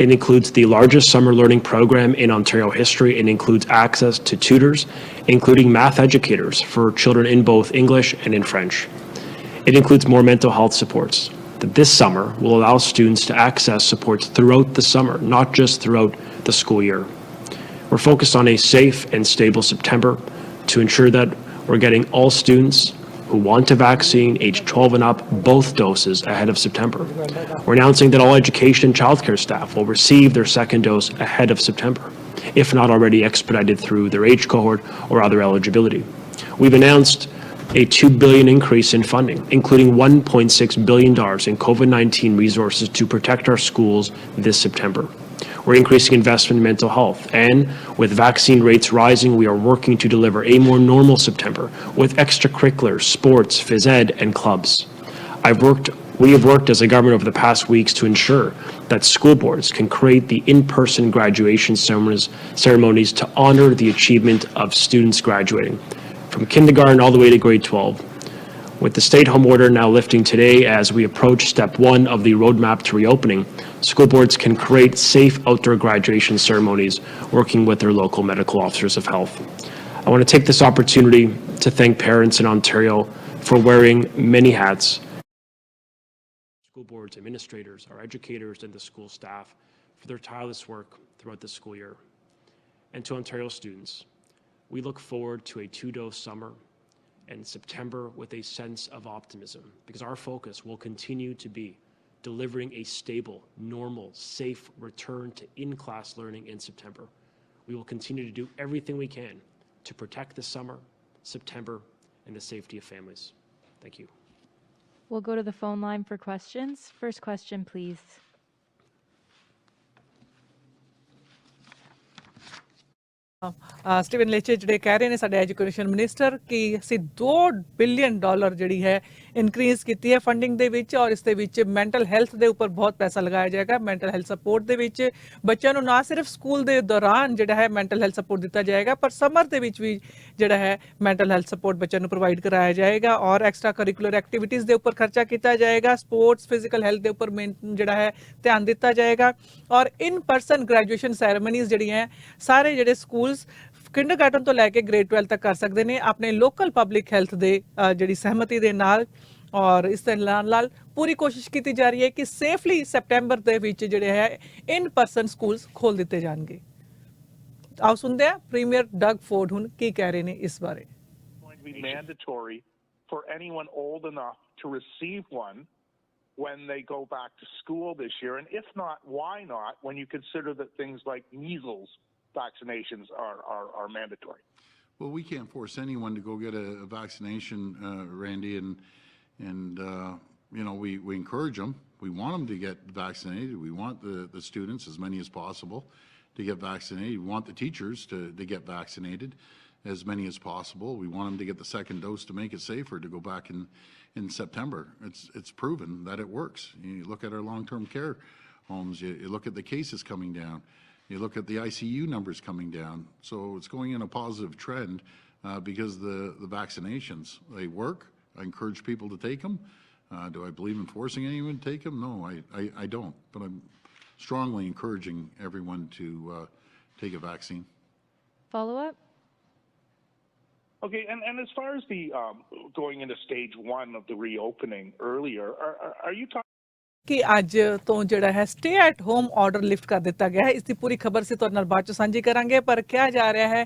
It includes the largest summer learning program in Ontario history. It includes access to tutors, including math educators for children in both English and in French. It includes more mental health supports that this summer will allow students to access supports throughout the summer, not just throughout the school year. We're focused on a safe and stable September to ensure that we're getting all students who want a vaccine age 12 and up both doses ahead of September. We're announcing that all education and childcare staff will receive their second dose ahead of September, if not already expedited through their age cohort or other eligibility. We've announced a $2 billion increase in funding, including $1.6 billion in COVID-19 resources to protect our schools this September. We're increasing investment in mental health, and with vaccine rates rising, we are working to deliver a more normal September with extracurriculars, sports, phys ed, and clubs. We have worked as a government over the past weeks to ensure that school boards can create the in-person graduation ceremonies to honor the achievement of students graduating from kindergarten all the way to grade 12. With the stay-at-home order now lifting today as we approach step 1 of the roadmap to reopening, school boards can create safe outdoor graduation ceremonies working with their local medical officers of health. I want to take this opportunity to thank parents in Ontario for wearing many hats. School boards, administrators, our educators, and the school staff for their tireless work throughout the school year. And to Ontario students, we look forward to a 2-dose summer and September with a sense of optimism, because our focus will continue to be delivering a stable, normal, safe return to in-class learning in September. We will continue to do everything we can to protect the summer, September, and the safety of families. Thank you. We'll go to the phone line for questions. First question, please. Stephen Lecce ਜਿਹੜੇ ਕਹਿ ਰਹੇ ਨੇ ਸਾਡੇ education minister ਕਿ ਅਸੀਂ $2 billion ਜਿਹੜੀ ਹੈ increase ਕੀਤੀ ਹੈ ਫੰਡਿੰਗ ਦੇ ਵਿੱਚ ਔਰ ਇਸ ਦੇ ਵਿੱਚ ਮੈਂਟਲ ਹੈਲਥ ਦੇ ਉੱਪਰ ਬਹੁਤ ਪੈਸਾ ਲਗਾਇਆ ਜਾਏਗਾ। ਮੈਂਟਲ ਹੈਲਥ ਸਪੋਰਟ ਦੇ ਵਿੱਚ ਬੱਚਿਆਂ ਨੂੰ ਨਾ ਸਿਰਫ ਸਕੂਲ ਦੇ ਦੌਰਾਨ ਜਿਹੜਾ ਹੈ ਮੈਂਟਲ ਹੈਲਥ ਸਪੋਰਟ ਦਿੱਤਾ ਜਾਏਗਾ ਪਰ ਸਮਰ ਦੇ ਵਿੱਚ ਵੀ ਜਿਹੜਾ ਹੈ ਮੈਂਟਲ ਹੈਲਥ ਸਪੋਰਟ ਬੱਚਿਆਂ ਨੂੰ ਪ੍ਰੋਵਾਈਡ ਕਰਾਇਆ ਜਾਏਗਾ ਔਰ ਐਕਸਟਰਾ ਕਰਿਕੂਲਰ ਐਕਟੀਵਿਟੀਜ਼ ਦੇ ਉੱਪਰ ਖਰਚਾ ਕੀਤਾ ਜਾਏਗਾ। ਸਪੋਰਟਸ ਫਿਜ਼ੀਕਲ ਹੈਲਥ ਦੇ ਉੱਪਰ ਜਿਹੜਾ ਹੈ ਧਿਆਨ ਦਿੱਤਾ ਜਾਏਗਾ ਔਰ ਇਨ ਪਰਸਨ ਗ੍ਰੈਜੂਏਸ਼ਨ ਸੈਰੇਮਨੀਜ਼ ਜਿਹੜੀਆਂ ਸਾਰੇ ਜਿਹੜੇ ਸਕੂਲਸ ਕਿੰਡਰਗਾਰਟਨ ਤੋਂ ਲੈ ਕੇ ਗ੍ਰੇਡ 12 ਤੱਕ ਕਰ ਸਕਦੇ ਨੇ ਆਪਣੇ ਲੋਕਲ ਪਬਲਿਕ ਹੈਲਥ ਦੇ ਜਿਹੜੀ ਸਹਿਮਤੀ ਦੇ ਨਾਲ ਔਰ ਇਸ ਦੇ ਨਾਲ ਪੂਰੀ ਕੋਸ਼ਿਸ਼ ਕੀਤੀ ਜਾ ਰਹੀ ਹੈ ਕਿ ਸੇਫਲੀ ਸੈਪਟੈਂਬਰ ਦੇ ਵਿੱਚ ਜਿਹੜੇ ਹੈ ਇਨ ਪਰਸਨ ਸਕੂਲਸ ਖੋਲ ਦਿੱਤੇ ਜਾਣਗੇ। ਆਓ ਸੁਣਦੇ ਹਾਂ ਪ੍ਰੀਮੀਅਰ ਡਗ ਫੋਰਡ ਹੁਣ ਕੀ ਕਹਿ ਰਹੇ ਨੇ ਇਸ ਬਾਰੇ। Mandatory for anyone old enough to receive one when they go back to school this year, and if not, why not, when you consider that things like measles vaccinations are mandatory? Well, we can't force anyone to go get a vaccination, Randy, and you know, we encourage them. We want them to get vaccinated. We want the students, as many as possible, to get vaccinated. We want the teachers to get vaccinated, as many as possible. We want them to get the second dose to make it safer to go back in September. It's proven that it works. You look at our long-term care homes, you look at the cases coming down, you look at the ICU numbers coming down. So it's going in a positive trend because the vaccinations, they work. I encourage people to take them. Do I believe in forcing anyone to take them? No, I don't. But I'm strongly encouraging everyone to take a vaccine. Follow up? Okay, and as far as the going into stage 1 of the reopening earlier, are you talking ਕਿ ਅੱਜ ਤੋਂ ਜਿਹੜਾ ਹੈ stay at home order lift ਕਰ ਦਿੱਤਾ ਗਿਆ ਹੈ। ਇਸ ਦੀ ਪੂਰੀ ਖਬਰ ਸੀ ਤੁਹਾਡੇ ਨਾਲ ਬਾਅਦ ਚ ਸਾਂਝੀ ਕਰਾਂਗੇ ਪਰ ਕਿਹਾ ਜਾ ਰਿਹਾ ਹੈ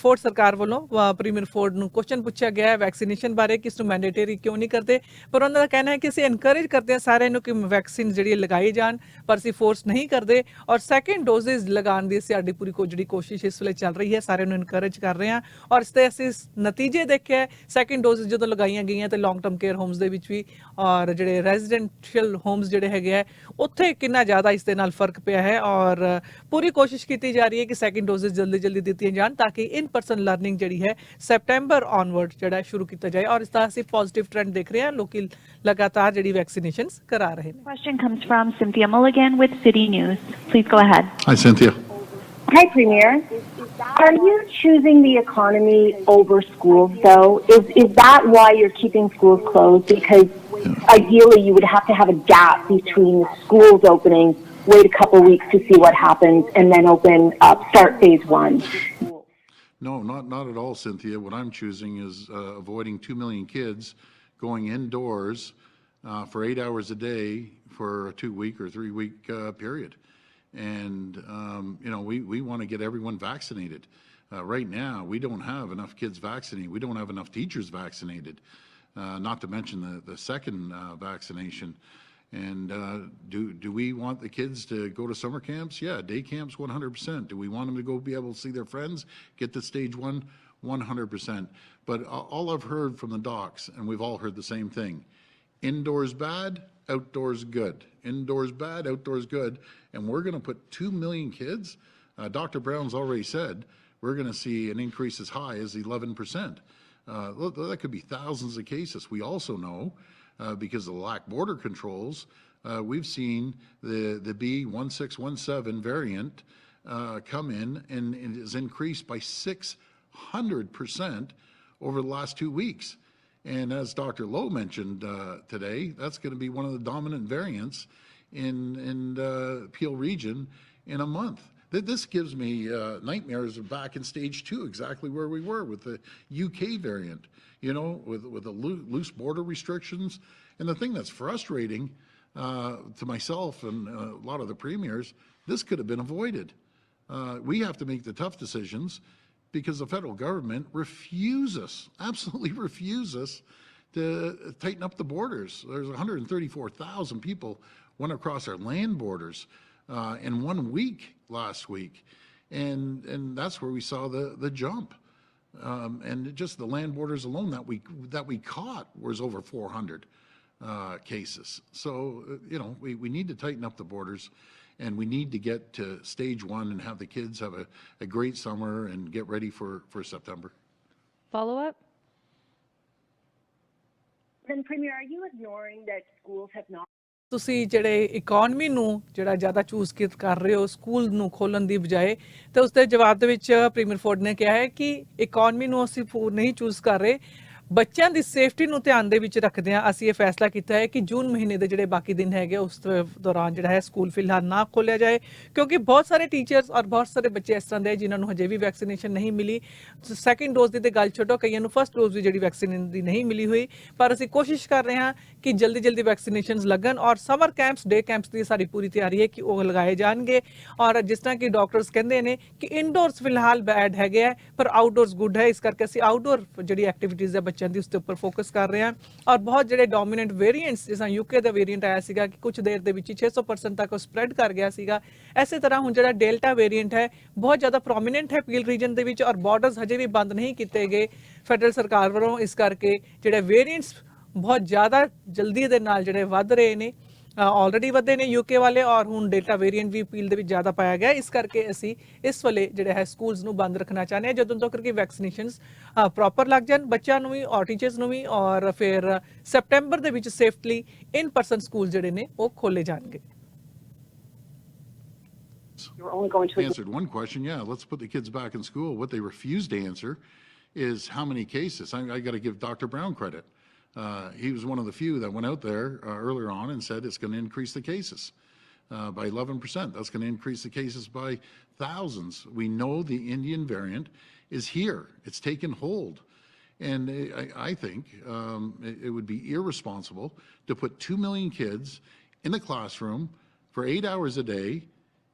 ਫੋਰਡ ਸਰਕਾਰ ਵੱਲੋਂ ਪ੍ਰੀਮੀਅਰ ਫੋਰਡ ਨੂੰ ਕੁਐਸਚਨ ਪੁੱਛਿਆ ਗਿਆ ਹੈ ਵੈਕਸੀਨੇਸ਼ਨ ਬਾਰੇ ਕਿ ਇਸ ਨੂੰ ਮੈਂਡੇਟਰੀ ਕਿਉਂ ਨਹੀਂ ਕਰਦੇ ਪਰ ਉਹਨਾਂ ਦਾ ਕਹਿਣਾ ਹੈ ਕਿ ਅਸੀਂ ਐਨਕਰੇਜ ਕਰਦੇ ਹਾਂ ਸਾਰਿਆਂ ਨੂੰ ਕਿ ਵੈਕਸੀਨ ਜਿਹੜੀ ਲਗਾਈ ਜਾਣ ਪਰ ਅਸੀਂ ਫੋਰਸ ਨਹੀਂ ਕਰਦੇ ਔਰ ਸੈਕਿੰਡ ਡੋਜ਼ਿਸ ਲਗਾਉਣ ਦੀ ਸਾਡੀ ਪੂਰੀ ਜਿਹੜੀ ਕੋਸ਼ਿਸ਼ ਇਸ ਵੇਲੇ ਚੱਲ ਰਹੀ ਹੈ ਸਾਰਿਆਂ ਨੂੰ ਐਨਕਰੇਜ ਕਰ ਰਹੇ ਹਾਂ ਔਰ ਇਸ ਦੇ ਅਸੀਂ ਨਤੀਜੇ ਦੇਖਿਆ ਸੈਕਿੰਡ ਡੋਜ਼ਿਸ ਜਦੋਂ ਲਗਾਈਆਂ ਗਈਆਂ ਤੇ ਲੌਂਗ ਟਰਮ ਕੇਅਰ ਹੋਮਸ ਦੇ ਵਿੱਚ ਵੀ ਔਰ ਜਿਹੜੇ ਰੈਜ਼ੀਡੈਂਸ਼ੀਅਲ ਹੋਮਸ ਜਿਹੜੇ ਹੈਗੇ ਆ ਉੱਥੇ ਕਿੰਨਾ ਜ਼ਿਆਦਾ ਇਸ ਦੇ ਨਾਲ ਫਰਕ ਪਿਆ ਹੈ ਔਰ ਪੂਰੀ ਕੋਸ਼ਿਸ਼ ਕੀਤੀ ਜਾ ਰਹੀ ਹੈ ਕਿ ਸੈਕਿੰਡ ਡੋਜ਼ਿਸ ਜਲਦੀ ਦਿੱਤੀਆਂ ਜਾਣ ਤਾਂ ਕਿ ਇਨ ਪਰਸਨ ਲਰਨਿੰਗ ਜਿਹੜੀ ਹੈ ਸੈਪਟੈਂਬਰ ਔਨਵਰਡ ਜਿਹੜਾ ਸ਼ੁਰੂ ਕੀਤਾ ਜਾਏ ਔਰ ਇਸ ਦਾ ਅਸੀਂ ਪੋਜ਼ਿਟਿਵ ਟ੍ਰੈਂਡ ਦੇਖ ਰਹੇ ਹਾਂ ਲੋਕੀ ਲਗਾਤਾਰ ਜਿਹੜੀ ਵੈਕਸੀਨੇਸ਼ਨਸ ਕਰਾ ਰਹੇ ਨੇ। Question comes from Cynthia Mulligan with City News. Please go ahead. Hi, Cynthia. Hi, Premier. Are you choosing the economy over schools, though? Is that why you're keeping schools closed? Because ideally you would have to have a gap between the schools opening, wait a couple weeks to see what happens, and then open up, start phase 1. No, not at all, Cynthia. What I'm choosing is avoiding 2 million kids going indoors for 8 hours a day for a 2-week or 3-week period. And, you know, we want to get everyone vaccinated. Right now, we don't have enough kids vaccinated. We don't have enough teachers vaccinated, not to mention the second vaccination. And do we want the kids to go to summer camps? Yeah, day camps, 100%. Do we want them to go be able to see their friends, get to stage 1? 100%. But all I've heard from the docs, and we've all heard the same thing, indoors bad, outdoors good. Indoors bad, outdoors good. And we're going to put 2 million kids. Dr. Brown's already said we're going to see an increase as high as 11%. That could be thousands of cases. We also know, because of the lack border controls, we've seen the B1617 variant come in and it has increased by 600% over the last 2 weeks. And as Dr. Lowe mentioned today, that's going to be one of the dominant variants in Peel region in a month. This gives me nightmares of back in stage 2, exactly where we were with the UK variant, you know, with the loose border restrictions. And the thing that's frustrating to myself and a lot of the premiers, this could have been avoided. We have to make the tough decisions because the federal government absolutely refuses to tighten up the borders. There's 134,000 people went across our land borders in 1 week last week. And that's where we saw the jump. And just the land borders alone that we caught was over 400 cases. So, you know, we need to tighten up the borders. And we need to get to stage 1 and have the kids have a great summer and get ready for September. Follow up? Then, Premier, are you ignoring that schools have not? ਤੁਸੀਂ ਜਿਹੜੇ economy ਨੂੰ ਜਿਹੜਾ ਜ਼ਿਆਦਾ choose ਕਰ ਰਹੇ ਹੋ school ਨੂੰ ਖੋਲਣ ਦੀ ਬਜਾਏ, ਤੇ ਉਸ ਦੇ ਜਵਾਬ ਦੇ ਵਿੱਚ ਪ੍ਰੀਮੀਅਰ ਫੋਰਡ ਨੇ ਕਿਹਾ ਹੈ ਕਿ ਇਕਨੋਮੀ ਨੂੰ ਅਸੀਂ ਨਹੀਂ ਚੂਜ਼ ਕਰ ਰਹੇ, ਬੱਚਿਆਂ ਦੀ ਸੇਫਟੀ ਨੂੰ ਧਿਆਨ ਦੇ ਵਿੱਚ ਰੱਖਦਿਆਂ ਅਸੀਂ ਇਹ ਫੈਸਲਾ ਕੀਤਾ ਹੈ ਕਿ ਜੂਨ ਮਹੀਨੇ ਦੇ ਜਿਹੜੇ ਬਾਕੀ ਦਿਨ ਹੈਗੇ ਉਸ ਦੌਰਾਨ ਜਿਹੜਾ ਹੈ ਸਕੂਲ ਫਿਲਹਾਲ ਨਾ ਖੋਲ੍ਹਿਆ ਜਾਏ, ਕਿਉਂਕਿ ਬਹੁਤ ਸਾਰੇ ਟੀਚਰਸ ਔਰ ਬਹੁਤ ਸਾਰੇ ਬੱਚੇ ਇਸ ਤਰ੍ਹਾਂ ਦੇ ਜਿਨ੍ਹਾਂ ਨੂੰ ਹਜੇ ਵੀ ਵੈਕਸੀਨੇਸ਼ਨ ਨਹੀਂ ਮਿਲੀ। ਸੈਕਿੰਡ ਡੋਜ਼ ਦੀ ਤੇ ਗੱਲ ਛੱਡੋ, ਕਈਆਂ ਨੂੰ ਫਸਟ ਡੋਜ਼ ਵੀ ਜਿਹੜੀ ਵੈਕਸੀਨ ਦੀ ਨਹੀਂ ਮਿਲੀ ਹੋਈ, ਪਰ ਅਸੀਂ ਕੋਸ਼ਿਸ਼ ਕਰ ਰਹੇ ਹਾਂ ਕਿ ਜਲਦੀ ਵੈਕਸੀਨੇਸ਼ਨਸ ਲੱਗਣ ਔਰ ਸਮਰ ਕੈਂਪਸ, ਡੇ ਕੈਂਪਸ ਦੀ ਸਾਡੀ ਪੂਰੀ ਤਿਆਰੀ ਹੈ ਕਿ ਉਹ ਲਗਾਏ ਜਾਣਗੇ। ਔਰ ਜਿਸ ਤਰ੍ਹਾਂ ਕਿ ਡਾਕਟਰਸ ਕਹਿੰਦੇ ਨੇ ਕਿ ਇਨਡੋਰਸ ਫਿਲਹਾਲ ਬੈਡ ਹੈਗੇ ਹੈ ਪਰ ਆਊਟਡੋਰਸ ਗੁੱਡ ਹੈ, ਇਸ ਕਰਕੇ ਅਸੀਂ ਆਊਟਡੋਰ ਜਿਹੜੀ ਐਕਟੀਵਿਟੀਜ਼ ਹੈ ਬੱਚਿਆਂ ਦੀ ਉਸ ਦੇ ਉੱਪਰ ਫੋਕਸ ਕਰ ਰਹੇ ਹਾਂ। ਔਰ ਬਹੁਤ ਜਿਹੜੇ ਡੋਮੀਨੈਂਟ ਵੇਰੀਐਂਟਸ, ਜਿਸ ਤਰ੍ਹਾਂ ਯੂਕੇ ਦਾ ਵੇਰੀਐਂਟ ਆਇਆ ਸੀਗਾ ਕਿ ਕੁਝ ਦੇਰ ਦੇ ਵਿੱਚ 600% ਤੱਕ ਉਹ ਸਪਰੈਡ ਕਰ ਗਿਆ ਸੀਗਾ, ਐਸੇ ਤਰ੍ਹਾਂ ਹੁਣ ਜਿਹੜਾ ਡੈਲਟਾ ਵੇਰੀਐਂਟ ਹੈ ਬਹੁਤ ਜ਼ਿਆਦਾ ਪ੍ਰੋਮੀਨੈਂਟ ਹੈ ਪੀਲ ਰੀਜਨ ਦੇ ਵਿੱਚ ਔਰ ਬਾਰਡਰਸ ਹਜੇ ਵੀ ਬੰਦ ਨਹੀਂ ਕੀਤੇ ਗਏ ਫੈਡਰਲ ਸਰਕਾਰ ਵੱਲੋਂ, ਇਸ ਕਰਕੇ ਜਿਹੜੇ ਵੇਰੀਐਂਟਸ ਬਹੁਤ ਜ਼ਿਆਦਾ ਜਲਦੀ ਦੇ ਨਾਲ ਜਿਹੜੇ ਵੱਧ ਰਹੇ ਨੇ, ਆਲਰੇਡੀ ਵਧੇ ਨੇ ਯੂਕੇ ਵਾਲੇ ਔਰ ਹੁਣ ਡੈਲਟਾ ਵੇਰੀਐਂਟ ਵੀ ਅਪੀਲ ਦੇ ਵਿੱਚ ਜ਼ਿਆਦਾ ਪਾਇਆ ਗਿਆ। ਇਸ ਕਰਕੇ ਅਸੀਂ ਇਸ ਵੇਲੇ ਜਿਹੜੇ ਹੈ ਸਕੂਲਸ ਨੂੰ ਬੰਦ ਰੱਖਣਾ ਚਾਹੁੰਦੇ ਹਾਂ ਜਦੋਂ ਤੱਕ ਕਿ ਵੈਕਸੀਨੇਸ਼ਨਸ ਪ੍ਰੋਪਰ ਲੱਗ ਜਾਣ ਬੱਚਿਆਂ ਨੂੰ ਵੀ ਔਰ ਟੀਚਰਸ ਨੂੰ ਵੀ, ਔਰ ਫਿਰ ਸੈਪਟੈਂਬਰ ਦੇ ਵਿੱਚ ਸੇਫਲੀ ਇਨ ਪਰਸਨ ਸਕੂਲ ਜਿਹੜੇ ਨੇ ਉਹ ਖੋਲੇ ਜਾਣਗੇ। Answered one question, yeah, let's put the kids back in school. What they refused to answer is how many cases. I got to give Dr. Brown credit. He was one of the few that went out there earlier on and said it's going to increase the cases by 11%. That's going to increase the cases by thousands. We know the Indian variant is here. It's taken hold. And I think it would be irresponsible to put 2 million kids in a classroom for 8 hours a day,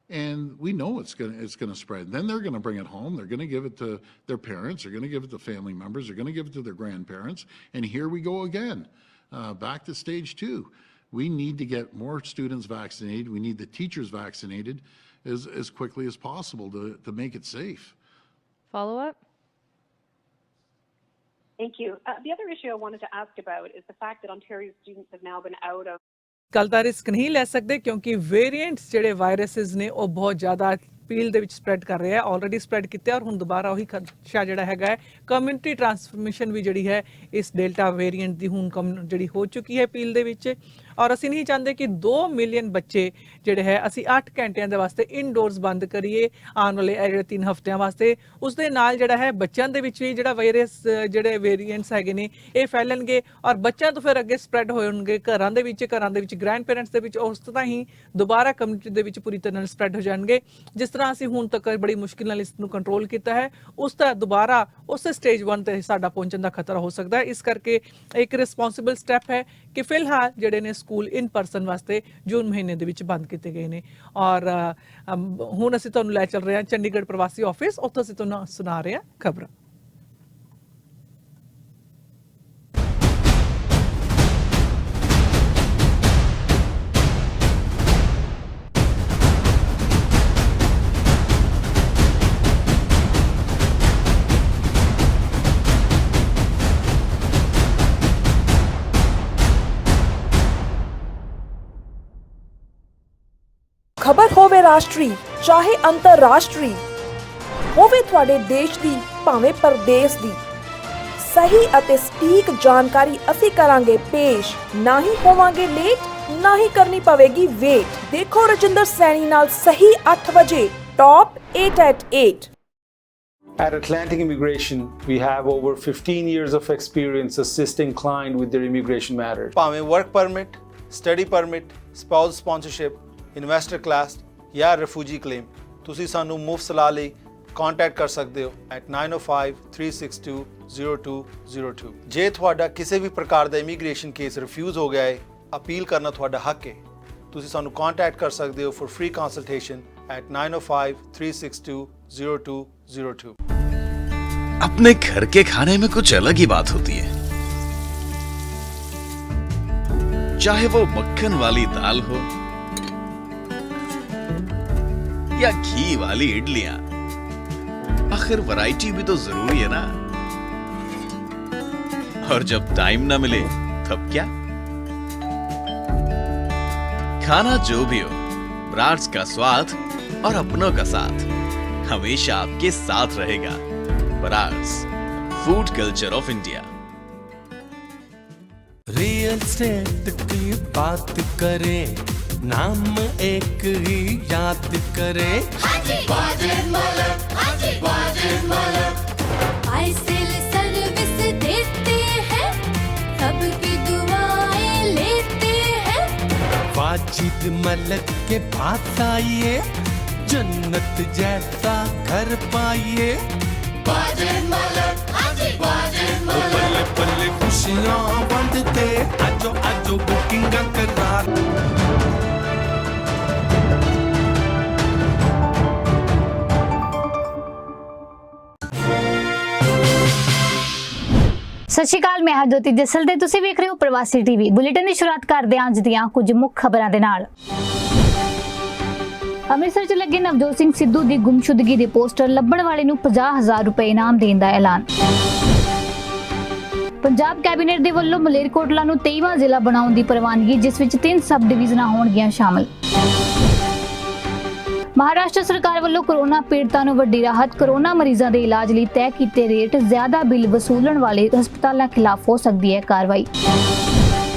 and we know it's going to spread. Then they're going to bring it home. They're going to give it to their parents. They're going to give it to family members. They're going to give it to their grandparents. And here we go again, back to stage 2. We need to get more students vaccinated. We need the teachers vaccinated as quickly as possible to make it safe. Follow up? Thank you. The other issue I wanted to ask about is the fact that Ontario students have now been out of ਕੱਲ ਦਾ risk ਨਹੀਂ ਲੈ ਸਕਦੇ ਕਿਉਂਕਿ variants ਜਿਹੜੇ ਵਾਇਰਸਿਸ ਨੇ ਉਹ ਬਹੁਤ ਜ਼ਿਆਦਾ ਪੀਲ ਦੇ ਵਿੱਚ ਸਪਰੈਡ ਕਰ ਰਿਹਾ ਹੈ, ਆਲਰੇਡੀ ਸਪਰੈਡ ਕੀਤਾ ਔਰ ਹੁਣ ਦੁਬਾਰਾ ਉਹੀ ਖਦਸ਼ਾ ਜਿਹੜਾ ਹੈਗਾ ਹੈ ਕਮਿਊਨਿਟੀ ਟ੍ਰਾਂਸਮਿਸ਼ਨ ਵੀ ਜਿਹੜੀ ਹੈ ਇਸ ਡੈਲਟਾ ਵੇਰੀਐਂਟ ਦੀ ਹੁਣ ਜਿਹੜੀ ਹੋ ਚੁੱਕੀ ਹੈ ਪੀਲ ਦੇ ਵਿੱਚ। ਔਰ ਅਸੀਂ ਨਹੀਂ ਚਾਹੁੰਦੇ ਕਿ 2 ਮਿਲੀਅਨ ਬੱਚੇ ਜਿਹੜੇ ਹੈ ਅਸੀਂ 8 ਘੰਟਿਆਂ ਦੇ ਵਾਸਤੇ ਇਨਡੋਰਸ ਬੰਦ ਕਰੀਏ ਆਉਣ ਵਾਲੇ ਜਿਹੜੇ 3 ਹਫ਼ਤਿਆਂ ਵਾਸਤੇ। ਉਸ ਦੇ ਨਾਲ ਜਿਹੜਾ ਹੈ ਬੱਚਿਆਂ ਦੇ ਵਿੱਚ ਵੀ ਜਿਹੜਾ ਵਾਇਰਸ ਜਿਹੜੇ ਵੇਰੀਐਂਟਸ ਹੈਗੇ ਨੇ ਇਹ ਫੈਲਣਗੇ ਔਰ ਬੱਚਿਆਂ ਤੋਂ ਫਿਰ ਅੱਗੇ ਸਪਰੈਡ ਹੋਣਗੇ ਘਰਾਂ ਦੇ ਵਿੱਚ ਗ੍ਰੈਂਡ ਪੇਰੈਂਟਸ ਦੇ ਵਿੱਚ, ਉਸ ਤਰ੍ਹਾਂ ਹੀ ਦੁਬਾਰਾ ਕਮਿਊਨਿਟੀ ਦੇ ਵਿੱਚ ਪੂਰੀ ਤਰ੍ਹਾਂ ਨਾਲ ਸਪਰੈਡ ਹੋ ਜਾਣਗੇ। ਜਿਸ ਤਰ੍ਹਾਂ ਅਸੀਂ ਹੁਣ ਤੱਕ ਬੜੀ ਮੁਸ਼ਕਿਲ ਨਾਲ ਇਸ ਨੂੰ ਕੰਟਰੋਲ ਕੀਤਾ ਹੈ, ਉਸ ਦਾ ਦੁਬਾਰਾ ਉਸੇ ਸਟੇਜ 1 ਤੇ ਸਾਡਾ ਪਹੁੰਚਣ ਦਾ ਖਤਰਾ ਹੋ ਸਕਦਾ ਹੈ। ਇਸ ਕਰਕੇ ਇੱਕ ਰਿਸਪੌਂਸਿਬਲ ਸਟੈਪ ਹੈ ਕਿ ਫਿਲਹਾਲ ਜਿਹੜੇ ਨੇ ਸਕੂਲ ਇਨ ਪਰਸਨ ਵਾਸਤੇ ਜੂਨ ਮਹੀਨੇ ਦੇ ਵਿੱਚ ਬੰਦ ਕੀਤੇ ਗਏ ਨੇ। ਔਰ ਹੁਣ ਅਸੀਂ ਤੁਹਾਨੂੰ ਲੈ ਚੱਲ ਰਹੇ ਹਾਂ ਚੰਡੀਗੜ੍ਹ ਪ੍ਰਵਾਸੀ ਆਫਿਸ, ਉੱਥੋਂ ਅਸੀਂ ਤੁਹਾਨੂੰ ਸੁਣਾ ਰਹੇ ਹਾਂ ਖਬਰਾਂ। ਖਬਰ ਹੋਵੇ ਰਾਸ਼ਟਰੀ ਚਾਹੇ ਅੰਤਰਰਾਸ਼ਟਰੀ, ਹੋਵੇ ਤੁਹਾਡੇ ਦੇਸ਼ ਦੀ ਭਾਵੇਂ ਪਰਦੇਸ ਦੀ, ਸਹੀ ਅਤੇ ਸਟੀਕ ਜਾਣਕਾਰੀ ਅਸੀਂ ਕਰਾਂਗੇ ਪੇਸ਼। ਨਾ ਹੀ ਹੋਵਾਂਗੇ ਲੇਟ, ਨਾ ਹੀ ਕਰਨੀ ਪਵੇਗੀ ਵੇਟ। ਦੇਖੋ ਰਜਿੰਦਰ ਸੈਣੀ ਨਾਲ ਸਹੀ 8 ਵਜੇ top 8 at 8। At Atlantic Immigration, we have over 15 years of experience assisting clients with their immigration matters. ਭਾਵੇਂ work permit, study permit, spouse sponsorship, investor class ਜਾਂ ਰਿਫਿਊਜੀ ਕਲੇਮ, ਤੁਸੀਂ ਸਾਨੂੰ ਮੁਫਤ ਸਲਾਹ ਲਈ ਕੰਟੈਕਟ ਕਰ ਸਕਦੇ ਹੋ at 9053620202। ਜੇ ਤੁਹਾਡਾ ਕਿਸੇ ਵੀ ਪ੍ਰਕਾਰ ਦਾ ਇਮੀਗ੍ਰੇਸ਼ਨ ਕੇਸ ਰਿਫਿਊਜ਼ ਹੋ ਗਿਆ ਹੈ, ਅਪੀਲ ਕਰਨਾ ਤੁਹਾਡਾ ਹੱਕ ਹੈ। ਤੁਸੀਂ ਸਾਨੂੰ ਕੰਟੈਕਟ ਕਰ ਸਕਦੇ ਹੋ ਫॉर फ्री कंसल्टेशन at 9053620202। अपने घर के खाने में कुछ अलग ही बात होती है, चाहे वो मक्खन वाली दाल हो या घी वाली इडलियां। आखिर वैरायटी भी तो जरूरी है ना। और जब टाइम ना मिले तब क्या, खाना जो भी हो, ब्राड्स का स्वाद और अपनों का साथ हमेशा आपके साथ रहेगा। Brar's, food culture of India. State की बात करे, नाम एक ही याद करे। वाजिद मलिक, वाजिद मलिक। आईसेल सर्विस देते हैं, सबकी दुआएं लेते हैं। वाजिद मलिक के पास आइए, जन्नत जैसा घर पाइए। वाजिद मलिक, वाजिद मलिक। पल्ले पल्ले खुशियां बांटते, आजो आजो बुकिंग करा। ਸਤਿ ਸ਼੍ਰੀ ਅਕਾਲ, ਮੈਂ ਹਰਜੋਤੀ ਜਸਲ ਤੇ ਤੁਸੀਂ ਵੇਖ ਰਹੇ ਹੋ ਪ੍ਰਵਾਸੀ ਟੀਵੀ। ਬੁਲੇਟਿਨ ਦੀ ਸ਼ੁਰੂਆਤ ਕਰਦੇ ਹਾਂ ਅੱਜ ਦੀਆਂ ਕੁਝ ਮੁੱਖ ਖਬਰਾਂ ਦੇ ਨਾਲ। ਅੰਮ੍ਰਿਤਸਰ 'ਚ ਲੱਗੇ ਨਵਜੋਤ ਸਿੰਘ ਸਿੱਧੂ ਦੀ ਗੁੰਮਸ਼ੁਦਗੀ ਦੇ ਪੋਸਟਰ ਲੱਭਣ ਵਾਲੇ ਨੂੰ 50,000 ਰੁਪਏ ਇਨਾਮ ਦੇਣ ਦਾ ਐਲਾਨ। ਪੰਜਾਬ ਕੈਬਨਿਟ ਦੇ ਵੱਲੋਂ ਮਲੇਰਕੋਟਲਾ ਨੂੰ 23ਵਾਂ ਜ਼ਿਲ੍ਹਾ ਬਣਾਉਣ ਦੀ ਪ੍ਰਵਾਨਗੀ, ਜਿਸ ਵਿੱਚ 3 ਸਬ ਡਿਵੀਜ਼ਨਾਂ ਹੋਣਗੀਆਂ ਸ਼ਾਮਲ। ਮਹਾਰਾਸ਼ਟਰ ਸਰਕਾਰ ਵੱਲੋਂ ਕੋਰੋਨਾ ਪੀੜਤਾਂ ਨੂੰ ਵੱਡੀ ਰਾਹਤ, ਕੋਰੋਨਾ ਮਰੀਜ਼ਾਂ ਦੇ ਇਲਾਜ ਲਈ ਤੈਅ ਕੀਤੇ ਰੇਟ, ਜ਼ਿਆਦਾ ਬਿੱਲ ਵਸੂਲਣ ਵਾਲੇ ਹਸਪਤਾਲਾਂ ਖਿਲਾਫ ਹੋ ਸਕਦੀ ਹੈ ਕਾਰਵਾਈ।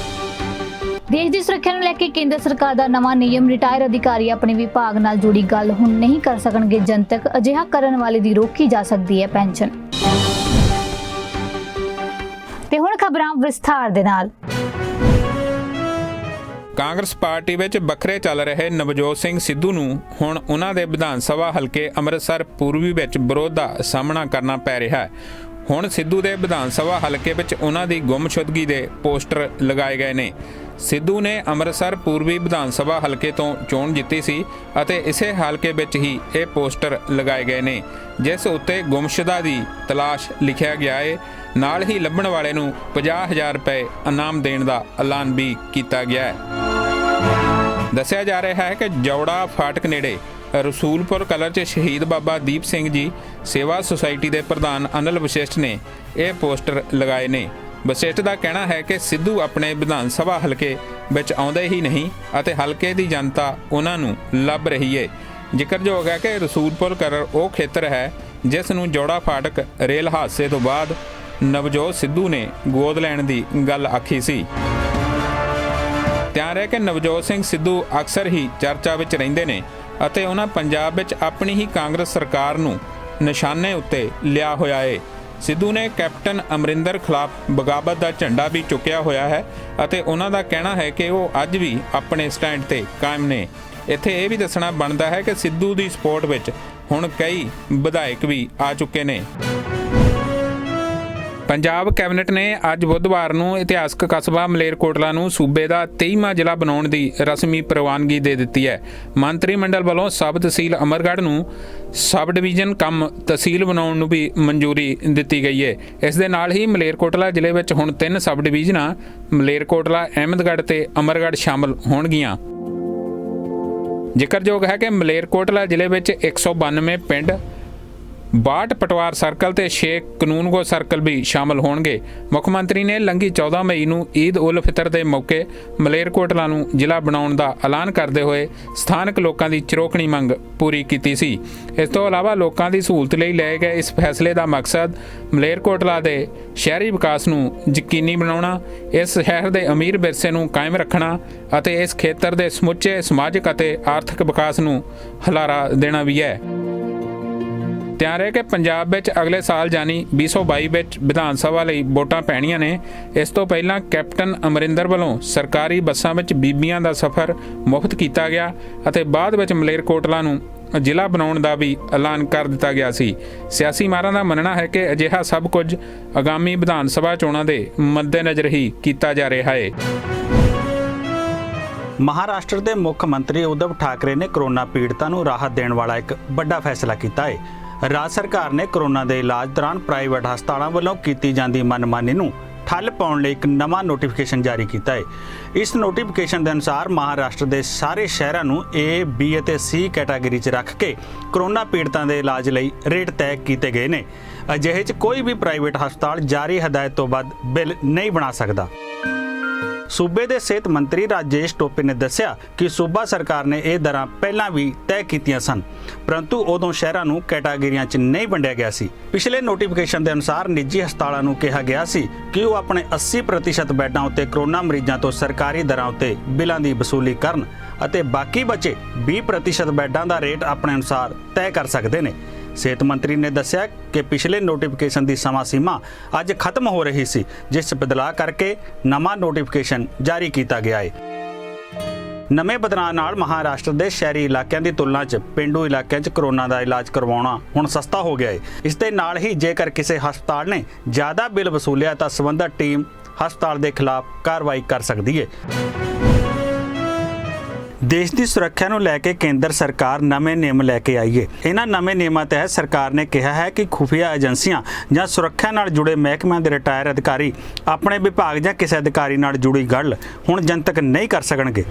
ਦੇਸ਼ ਦੀ ਸੁਰੱਖਿਆ ਨੂੰ ਲੈ ਕੇ ਕੇਂਦਰ ਸਰਕਾਰ ਦਾ ਨਵਾਂ ਨਿਯਮ, ਰਿਟਾਇਰ ਅਧਿਕਾਰੀ ਆਪਣੇ ਵਿਭਾਗ ਨਾਲ ਜੁੜੀ ਗੱਲ ਹੁਣ ਨਹੀਂ ਕਰ ਸਕਣਗੇ ਜਨਤਕ, ਅਜਿਹਾ ਕਰਨ ਵਾਲੇ ਦੀ ਰੋਕੀ ਜਾ ਸਕਦੀ ਹੈ ਪੈਨਸ਼ਨ। ਤੇ ਹੁਣ ਖਬਰਾਂ ਵਿਸਥਾਰ ਦੇ ਨਾਲ। ਕਾਂਗਰਸ ਪਾਰਟੀ ਵਿੱਚ ਵੱਖਰੇ ਚੱਲ ਰਹੇ ਨਵਜੋਤ ਸਿੰਘ ਸਿੱਧੂ ਨੂੰ ਹੁਣ ਉਹਨਾਂ ਦੇ ਵਿਧਾਨ ਸਭਾ ਹਲਕੇ ਅੰਮ੍ਰਿਤਸਰ ਪੂਰਬੀ ਵਿੱਚ ਵਿਰੋਧ ਦਾ ਸਾਹਮਣਾ ਕਰਨਾ ਪੈ ਰਿਹਾ ਹੈ। ਹੁਣ ਸਿੱਧੂ ਦੇ ਵਿਧਾਨ ਸਭਾ ਹਲਕੇ ਵਿੱਚ ਉਹਨਾਂ ਦੀ ਗੁੰਮਸ਼ੁਦਗੀ ਦੇ ਪੋਸਟਰ ਲਗਾਏ ਗਏ ਨੇ। ਸਿੱਧੂ ਨੇ ਅੰਮ੍ਰਿਤਸਰ ਪੂਰਬੀ ਵਿਧਾਨ ਸਭਾ ਹਲਕੇ ਤੋਂ ਚੋਣ ਜਿੱਤੀ ਸੀ ਅਤੇ ਇਸੇ ਹਲਕੇ ਵਿੱਚ ਹੀ ਇਹ ਪੋਸਟਰ ਲਗਾਏ ਗਏ ਨੇ, ਜਿਸ ਉੱਤੇ ਗੁੰਮਸ਼ੁਦਾ ਦੀ ਤਲਾਸ਼ ਲਿਖਿਆ ਗਿਆ ਹੈ। ਨਾਲ ਹੀ ਲੱਭਣ ਵਾਲੇ ਨੂੰ 50,000 ਰੁਪਏ ਇਨਾਮ ਦੇਣ ਦਾ ਐਲਾਨ ਵੀ ਕੀਤਾ ਗਿਆ ਹੈ। ਦੱਸਿਆ ਜਾ ਰਿਹਾ ਹੈ ਕਿ ਜੌੜਾ ਫਾਟਕ ਨੇੜੇ ਰਸੂਲਪੁਰ ਕਲਰ 'ਚ ਸ਼ਹੀਦ ਬਾਬਾ ਦੀਪ ਸਿੰਘ ਜੀ ਸੇਵਾ ਸੁਸਾਇਟੀ ਦੇ ਪ੍ਰਧਾਨ ਅਨਿਲ ਵਸ਼ਿਸ਼ਟ ਨੇ ਇਹ ਪੋਸਟਰ ਲਗਾਏ ਨੇ। ਵਸ਼ਿਸ਼ਟ ਦਾ ਕਹਿਣਾ ਹੈ ਕਿ ਸਿੱਧੂ ਆਪਣੇ ਵਿਧਾਨ ਸਭਾ ਹਲਕੇ ਵਿੱਚ ਆਉਂਦੇ ਹੀ ਨਹੀਂ ਅਤੇ ਹਲਕੇ ਦੀ ਜਨਤਾ ਉਹਨਾਂ ਨੂੰ ਲੱਭ ਰਹੀ ਹੈ। ਜ਼ਿਕਰਯੋਗ ਹੈ ਕਿ ਰਸੂਲਪੁਰ ਕਲਰ ਉਹ ਖੇਤਰ ਹੈ ਜਿਸ ਨੂੰ ਜੌੜਾ ਫਾਟਕ ਰੇਲ ਹਾਦਸੇ ਤੋਂ ਬਾਅਦ ਨਵਜੋਤ ਸਿੱਧੂ ਨੇ ਗੋਦ ਲੈਣ ਦੀ ਗੱਲ ਆਖੀ ਸੀ। ਧਿਆਨ ਰਹੇ ਕਿ ਨਵਜੋਤ ਸਿੰਘ ਸਿੱਧੂ ਅਕਸਰ ਹੀ ਚਰਚਾ ਵਿੱਚ ਰਹਿੰਦੇ ਨੇ ਅਤੇ ਉਹਨਾਂ ਪੰਜਾਬ ਵਿੱਚ ਆਪਣੀ ਹੀ ਕਾਂਗਰਸ ਸਰਕਾਰ ਨੂੰ ਨਿਸ਼ਾਨੇ ਉੱਤੇ ਲਿਆ ਹੋਇਆ ਹੈ। ਸਿੱਧੂ ਨੇ ਕੈਪਟਨ ਅਮਰਿੰਦਰ ਖਿਲਾਫ ਬਗਾਵਤ ਦਾ ਝੰਡਾ ਵੀ ਚੁੱਕਿਆ ਹੋਇਆ ਹੈ ਅਤੇ ਉਹਨਾਂ ਦਾ ਕਹਿਣਾ ਹੈ ਕਿ ਉਹ ਅੱਜ ਵੀ ਆਪਣੇ ਸਟੈਂਡ ਤੇ ਕਾਇਮ ਨੇ। ਇੱਥੇ ਇਹ ਵੀ ਦੱਸਣਾ ਬਣਦਾ ਹੈ ਕਿ ਸਿੱਧੂ ਦੀ ਸਪੋਰਟ ਵਿੱਚ ਹੁਣ ਕਈ ਵਿਧਾਇਕ ਵੀ ਆ ਚੁੱਕੇ ਨੇ। ਪੰਜਾਬ ਕੈਬਨਿਟ ਨੇ ਅੱਜ ਬੁੱਧਵਾਰ ਨੂੰ ਇਤਿਹਾਸਕ ਕਸਬਾ ਮਲੇਰਕੋਟਲਾ ਨੂੰ ਸੂਬੇ ਦਾ 23ਵਾਂ ਜ਼ਿਲ੍ਹਾ ਬਣਾਉਣ ਦੀ ਰਸਮੀ ਪ੍ਰਵਾਨਗੀ ਦੇ ਦਿੱਤੀ ਹੈ। ਮੰਤਰੀ ਮੰਡਲ ਵੱਲੋਂ ਸਬ ਤਹਿਸੀਲ ਅਮਰਗੜ੍ਹ ਨੂੰ ਸਬ ਡਿਵੀਜ਼ਨ ਕੰਮ ਤਹਿਸੀਲ ਬਣਾਉਣ ਨੂੰ ਵੀ ਮਨਜ਼ੂਰੀ ਦਿੱਤੀ ਗਈ ਹੈ। ਇਸ ਦੇ ਨਾਲ ਹੀ ਮਲੇਰਕੋਟਲਾ ਜ਼ਿਲ੍ਹੇ ਵਿੱਚ ਹੁਣ 3 ਸਬ ਡਿਵੀਜ਼ਨਾਂ ਮਲੇਰਕੋਟਲਾ, ਅਹਿਮਦਗੜ੍ਹ ਤੇ ਅਮਰਗੜ੍ਹ ਸ਼ਾਮਲ ਹੋਣਗੀਆਂ। ਜ਼ਿਕਰਯੋਗ ਹੈ ਕਿ ਮਲੇਰਕੋਟਲਾ ਜ਼ਿਲ੍ਹੇ ਵਿੱਚ 192 ਪਿੰਡ, 62 ਪਟਵਾਰ ਸਰਕਲ ਤੇ 6 ਕਾਨੂੰਨਗੋ ਸਰਕਲ ਵੀ ਸ਼ਾਮਲ ਹੋਣਗੇ। ਮੁੱਖ ਮੰਤਰੀ ਨੇ ਲੰਘੀ 14 ਮਈ ਨੂੰ ਈਦ ਉਲ ਫਿਤਰ ਦੇ ਮੌਕੇ ਮਲੇਰਕੋਟਲਾ ਨੂੰ ਜ਼ਿਲ੍ਹਾ ਬਣਾਉਣ ਦਾ ਐਲਾਨ ਕਰਦੇ ਹੋਏ ਸਥਾਨਕ ਲੋਕਾਂ ਦੀ ਚਿਰੋਕਣੀ ਮੰਗ ਪੂਰੀ ਕੀਤੀ ਸੀ। ਇਸ ਤੋਂ ਇਲਾਵਾ ਲੋਕਾਂ ਦੀ ਸਹੂਲਤ ਲਈ ਲਏ ਗਏ ਇਸ ਫੈਸਲੇ ਦਾ ਮਕਸਦ ਮਲੇਰਕੋਟਲਾ ਦੇ ਸ਼ਹਿਰੀ ਵਿਕਾਸ ਨੂੰ ਯਕੀਨੀ ਬਣਾਉਣਾ, ਇਸ ਸ਼ਹਿਰ ਦੇ ਅਮੀਰ ਵਿਰਸੇ ਨੂੰ ਕਾਇਮ ਰੱਖਣਾ ਅਤੇ ਇਸ ਖੇਤਰ ਦੇ ਸਮੁੱਚੇ ਸਮਾਜਿਕ ਅਤੇ ਆਰਥਿਕ ਵਿਕਾਸ ਨੂੰ ਹੁਲਾਰਾ ਦੇਣਾ ਵੀ ਹੈ। ਧਿਆਨ ਰਹੇ ਕਿ ਪੰਜਾਬ ਵਿੱਚ ਅਗਲੇ ਸਾਲ ਯਾਨੀ 2022 ਵਿੱਚ ਵਿਧਾਨ ਸਭਾ ਲਈ ਵੋਟਾਂ ਪੈਣੀਆਂ ਨੇ। ਇਸ ਤੋਂ ਪਹਿਲਾਂ ਕੈਪਟਨ ਅਮਰਿੰਦਰ ਵੱਲੋਂ ਸਰਕਾਰੀ ਬੱਸਾਂ ਵਿੱਚ ਬੀਬੀਆਂ ਦਾ ਸਫ਼ਰ ਮੁਫਤ ਕੀਤਾ ਗਿਆ ਅਤੇ ਬਾਅਦ ਵਿੱਚ ਮਲੇਰਕੋਟਲਾ ਨੂੰ ਜ਼ਿਲ੍ਹਾ ਬਣਾਉਣ ਦਾ ਵੀ ਐਲਾਨ ਕਰ ਦਿੱਤਾ ਗਿਆ ਸੀ। ਸਿਆਸੀ ਮਾਹਰਾਂ ਦਾ ਮੰਨਣਾ ਹੈ ਕਿ ਅਜਿਹਾ ਸਭ ਕੁਝ ਆਗਾਮੀ ਵਿਧਾਨ ਸਭਾ ਚੋਣਾਂ ਦੇ ਮੱਦੇਨਜ਼ਰ ਹੀ ਕੀਤਾ ਜਾ ਰਿਹਾ ਹੈ। ਮਹਾਰਾਸ਼ਟਰ ਦੇ ਮੁੱਖ ਮੰਤਰੀ ਉਧਵ ਠਾਕਰੇ ਨੇ ਕੋਰੋਨਾ ਪੀੜਤਾਂ ਨੂੰ ਰਾਹਤ ਦੇਣ ਵਾਲਾ ਇੱਕ ਵੱਡਾ ਫੈਸਲਾ ਕੀਤਾ ਹੈ। ਰਾਜ ਸਰਕਾਰ ਨੇ ਕੋਰੋਨਾ ਦੇ ਇਲਾਜ ਦੌਰਾਨ ਪ੍ਰਾਈਵੇਟ ਹਸਪਤਾਲਾਂ ਵੱਲੋਂ ਕੀਤੀ ਜਾਂਦੀ ਮਨਮਾਨੀ ਨੂੰ ਠੱਲ ਪਾਉਣ ਲਈ ਇੱਕ ਨਵਾਂ ਨੋਟੀਫਿਕੇਸ਼ਨ ਜਾਰੀ ਕੀਤਾ ਹੈ। ਇਸ ਨੋਟੀਫਿਕੇਸ਼ਨ ਦੇ ਅਨੁਸਾਰ ਮਹਾਰਾਸ਼ਟਰ ਦੇ ਸਾਰੇ ਸ਼ਹਿਰਾਂ ਨੂੰ A, B ਅਤੇ C ਕੈਟਾਗਰੀ 'ਚ ਰੱਖ ਕੇ ਕੋਰੋਨਾ ਪੀੜਤਾਂ ਦੇ ਇਲਾਜ ਲਈ ਰੇਟ ਤੈਅ ਕੀਤੇ ਗਏ ਨੇ। ਅਜਿਹੇ 'ਚ ਕੋਈ ਵੀ ਪ੍ਰਾਈਵੇਟ ਹਸਪਤਾਲ ਜਾਰੀ ਹਦਾਇਤ ਤੋਂ ਵੱਧ ਬਿੱਲ ਨਹੀਂ ਬਣਾ ਸਕਦਾ। ਸੂਬੇ ਦੇ ਸਿਹਤ ਮੰਤਰੀ ਰਾਜੇਸ਼ ਟੋਪੇ ਨੇ ਦੱਸਿਆ ਕਿ ਸੂਬਾ ਸਰਕਾਰ ਨੇ ਇਹ ਦਰਾਂ ਪਹਿਲਾਂ ਵੀ ਤੈਅ ਕੀਤੀਆਂ ਸਨ, ਪਰੰਤੂ ਉਦੋਂ ਸ਼ਹਿਰਾਂ ਨੂੰ ਕੈਟਾਗਰੀਆਂ 'ਚ ਨਹੀਂ ਵੰਡਿਆ ਗਿਆ ਸੀ। ਪਿਛਲੇ ਨੋਟੀਫਿਕੇਸ਼ਨ ਦੇ ਅਨੁਸਾਰ ਨਿੱਜੀ ਹਸਪਤਾਲਾਂ ਨੂੰ ਕਿਹਾ ਗਿਆ ਸੀ ਕਿ ਉਹ ਆਪਣੇ 80% ਬੈੱਡਾਂ ਉੱਤੇ ਕਰੋਨਾ ਮਰੀਜ਼ਾਂ ਤੋਂ ਸਰਕਾਰੀ ਦਰਾਂ ਉੱਤੇ ਬਿੱਲਾਂ ਦੀ ਵਸੂਲੀ ਕਰਨ ਅਤੇ ਬਾਕੀ ਬਚੇ 20% ਬੈੱਡਾਂ ਦਾ ਰੇਟ ਆਪਣੇ ਅਨੁਸਾਰ ਤੈਅ ਕਰ ਸਕਦੇ ਨੇ। ਸਿਹਤ ਮੰਤਰੀ ਨੇ ਦੱਸਿਆ ਕਿ ਪਿਛਲੇ ਨੋਟੀਫਿਕੇਸ਼ਨ ਦੀ ਸਮਾਂ ਸੀਮਾ ਅੱਜ ਖਤਮ ਹੋ ਰਹੀ ਸੀ, ਜਿਸ ਬਦਲਾਅ ਕਰਕੇ ਨਵਾਂ ਨੋਟੀਫਿਕੇਸ਼ਨ ਜਾਰੀ ਕੀਤਾ ਗਿਆ ਹੈ। ਨਵੇਂ ਬਦਲਾਅ ਨਾਲ ਮਹਾਰਾਸ਼ਟਰ ਦੇ ਸ਼ਹਿਰੀ ਇਲਾਕਿਆਂ ਦੀ ਤੁਲਨਾ 'ਚ ਪਿੰਡੂ ਇਲਾਕਿਆਂ 'ਚ ਕਰੋਨਾ ਦਾ ਇਲਾਜ ਕਰਵਾਉਣਾ ਹੁਣ ਸਸਤਾ ਹੋ ਗਿਆ ਹੈ। ਇਸ ਦੇ ਨਾਲ ਹੀ ਜੇਕਰ ਕਿਸੇ ਹਸਪਤਾਲ ਨੇ ਜ਼ਿਆਦਾ ਬਿੱਲ ਵਸੂਲਿਆ ਤਾਂ ਸੰਬੰਧਿਤ ਟੀਮ ਹਸਪਤਾਲ ਦੇ ਖਿਲਾਫ ਕਾਰਵਾਈ ਕਰ ਸਕਦੀ ਹੈ। ਦੇਸ਼ ਦੀ ਸੁਰੱਖਿਆ ਨੂੰ ਲੈ ਕੇ ਕੇਂਦਰ ਸਰਕਾਰ ਨਵੇਂ ਨਿਯਮ ਲੈ ਕੇ ਆਈ ਹੈ। ਇਹਨਾਂ ਨਵੇਂ ਨਿਯਮਾਂ ਤਹਿਤ ਸਰਕਾਰ ਨੇ ਕਿਹਾ ਹੈ ਕਿ ਖੁਫੀਆ ਏਜੰਸੀਆਂ ਜਾਂ ਸੁਰੱਖਿਆ ਨਾਲ ਜੁੜੇ ਮਹਿਕਮਿਆਂ ਦੇ ਰਿਟਾਇਰ ਅਧਿਕਾਰੀ ਆਪਣੇ ਵਿਭਾਗ ਜਾਂ ਕਿਸੇ ਅਧਿਕਾਰੀ ਨਾਲ ਜੁੜੀ ਗੱਲ ਹੁਣ ਜਨਤਕ ਨਹੀਂ ਕਰ ਸਕਣਗੇ।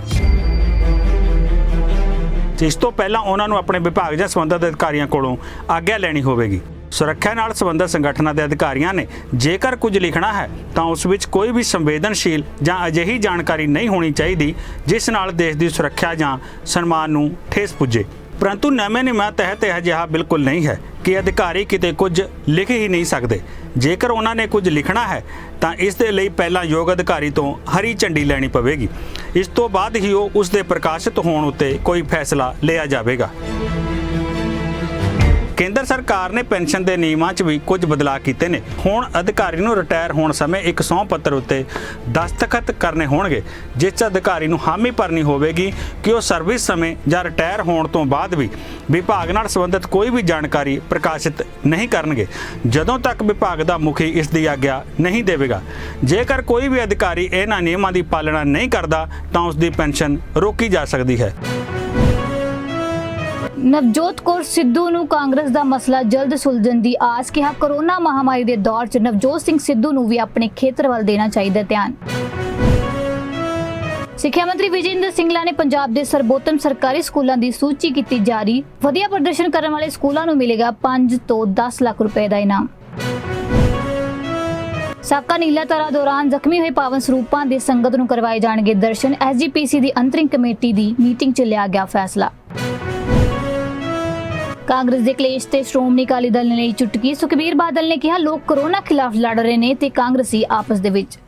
ਇਸ ਤੋਂ ਪਹਿਲਾਂ ਉਹਨਾਂ ਨੂੰ ਆਪਣੇ ਵਿਭਾਗ ਜਾਂ ਸੰਬੰਧਿਤ ਅਧਿਕਾਰੀਆਂ ਕੋਲੋਂ ਆਗਿਆ ਲੈਣੀ ਹੋਵੇਗੀ। ਸੁਰੱਖਿਆ ਨਾਲ ਸੰਬੰਧਿਤ ਸੰਗਠਨਾਂ ਦੇ ਅਧਿਕਾਰੀਆਂ ਨੇ ਜੇਕਰ ਕੁਝ ਲਿਖਣਾ ਹੈ ਤਾਂ ਉਸ ਵਿੱਚ ਕੋਈ ਵੀ ਸੰਵੇਦਨਸ਼ੀਲ ਜਾਂ ਅਜਿਹੀ ਜਾਣਕਾਰੀ ਨਹੀਂ ਹੋਣੀ ਚਾਹੀਦੀ ਜਿਸ ਨਾਲ ਦੇਸ਼ ਦੀ ਸੁਰੱਖਿਆ ਜਾਂ ਸਨਮਾਨ ਨੂੰ ਠੇਸ ਪੁੱਜੇ। ਪਰੰਤੂ ਨਵੇਂ ਨਿਯਮਾਂ ਤਹਿਤ ਇਹ ਅਜਿਹਾ ਬਿਲਕੁਲ ਨਹੀਂ ਹੈ ਕਿ ਅਧਿਕਾਰੀ ਕਿਤੇ ਕੁਝ ਲਿਖ ਹੀ ਨਹੀਂ ਸਕਦੇ। ਜੇਕਰ ਉਹਨਾਂ ਨੇ ਕੁਝ ਲਿਖਣਾ ਹੈ ਤਾਂ ਇਸ ਦੇ ਲਈ ਪਹਿਲਾਂ ਯੋਗ ਅਧਿਕਾਰੀ ਤੋਂ ਹਰੀ ਝੰਡੀ ਲੈਣੀ ਪਵੇਗੀ। ਇਸ ਤੋਂ ਬਾਅਦ ਹੀ ਉਹ ਉਸ ਦੇ ਪ੍ਰਕਾਸ਼ਿਤ ਹੋਣ ਉੱਤੇ ਕੋਈ ਫੈਸਲਾ ਲਿਆ ਜਾਵੇਗਾ। ਕੇਂਦਰ ਸਰਕਾਰ ਨੇ ਪੈਨਸ਼ਨ ਦੇ ਨਿਯਮਾਂ 'ਚ ਵੀ ਕੁਝ ਬਦਲਾਅ ਕੀਤੇ ਨੇ। ਹੁਣ ਅਧਿਕਾਰੀ ਨੂੰ ਰਿਟਾਇਰ ਹੋਣ ਸਮੇਂ ਇੱਕ ਸਹੁੰ ਪੱਤਰ ਉੱਤੇ ਦਸਤਖਤ ਕਰਨੇ ਹੋਣਗੇ, ਜਿਸ 'ਚ ਅਧਿਕਾਰੀ ਨੂੰ ਹਾਮੀ ਭਰਨੀ ਹੋਵੇਗੀ ਕਿ ਉਹ ਸਰਵਿਸ ਸਮੇਂ ਜਾਂ ਰਿਟਾਇਰ ਹੋਣ ਤੋਂ ਬਾਅਦ ਵੀ ਵਿਭਾਗ ਨਾਲ ਸੰਬੰਧਿਤ ਕੋਈ ਵੀ ਜਾਣਕਾਰੀ ਪ੍ਰਕਾਸ਼ਿਤ ਨਹੀਂ ਕਰਨਗੇ, ਜਦੋਂ ਤੱਕ ਵਿਭਾਗ ਦਾ ਮੁਖੀ ਇਸ ਦੀ ਆਗਿਆ ਨਹੀਂ ਦੇਵੇਗਾ। ਜੇਕਰ ਕੋਈ ਵੀ ਅਧਿਕਾਰੀ ਇਹਨਾਂ ਨਿਯਮਾਂ ਦੀ ਪਾਲਣਾ ਨਹੀਂ ਕਰਦਾ ਤਾਂ ਉਸ ਦੀ ਪੈਨਸ਼ਨ ਰੋਕੀ ਜਾ ਸਕਦੀ ਹੈ। ਨਵਜੋਤ ਕੌਰ ਸਿੱਧੂ ਨੂੰ ਕਾਂਗਰਸ ਦਾ ਮਸਲਾ ਜਲਦ ਸੁਲਝਣ ਦੀ ਆਸ। ਕਿਹਾ ਕੋਰੋਨਾ ਮਹਾਮਾਰੀ ਦੇ ਦੌਰ 'ਚ ਨਵਜੋਤ ਸਿੰਘ ਸਿੱਧੂ ਨੂੰ ਵੀ ਆਪਣੇ ਖੇਤਰ ਵੱਲ ਦੇਣਾ ਚਾਹੀਦਾ ਧਿਆਨ। ਸਿੱਖਿਆ ਮੰਤਰੀ ਵਿਜੇ ਇੰਦਰ ਸਿੰਗਲਾ ਨੇ ਪੰਜਾਬ ਦੇ ਸਰਬੋਤਮ ਸਰਕਾਰੀ ਸਕੂਲਾਂ ਦੀ ਸੂਚੀ ਕੀਤੀ ਜਾਰੀ। ਵਧੀਆ ਪ੍ਰਦਰਸ਼ਨ ਕਰਨ ਵਾਲੇ ਸਕੂਲਾਂ ਨੂੰ ਮਿਲੇਗਾ 5 ਤੋਂ 10 ਲੱਖ ਰੁਪਏ ਦਾ ਇਨਾਮ। ਸਾਕਾ ਨੀਲਾ ਧਰਾ ਦੌਰਾਨ ਜ਼ਖਮੀ ਹੋਏ ਪਾਵਨ ਸਰੂਪਾਂ ਦੇ ਸੰਗਤ ਨੂੰ ਕਰਵਾਏ ਜਾਣਗੇ ਦਰਸ਼ਨ। ਐਸਜੀਪੀਸੀ ਦੀ ਅੰਤਰਿਮ ਕਮੇਟੀ ਦੀ ਮੀਟਿੰਗ 'ਚ ਲਿਆ ਗਿਆ ਫੈਸਲਾ। ਕਾਂਗਰਸ ਦੇ ਕਲੇਸ਼ ਤੇ ਸ਼੍ਰੋਮਣੀ ਅਕਾਲੀ ਦਲ ਨੇ ਲਈ ਚੁਟਕੀ। ਸੁਖਬੀਰ ਬਾਦਲ ਨੇ ਕਿਹਾ ਲੋਕ ਕੋਰੋਨਾ ਖਿਲਾਫ ਲੜ ਰਹੇ ਨੇ ਤੇ ਕਾਂਗਰਸੀ ਆਪਸ ਦੇ ਵਿੱਚ।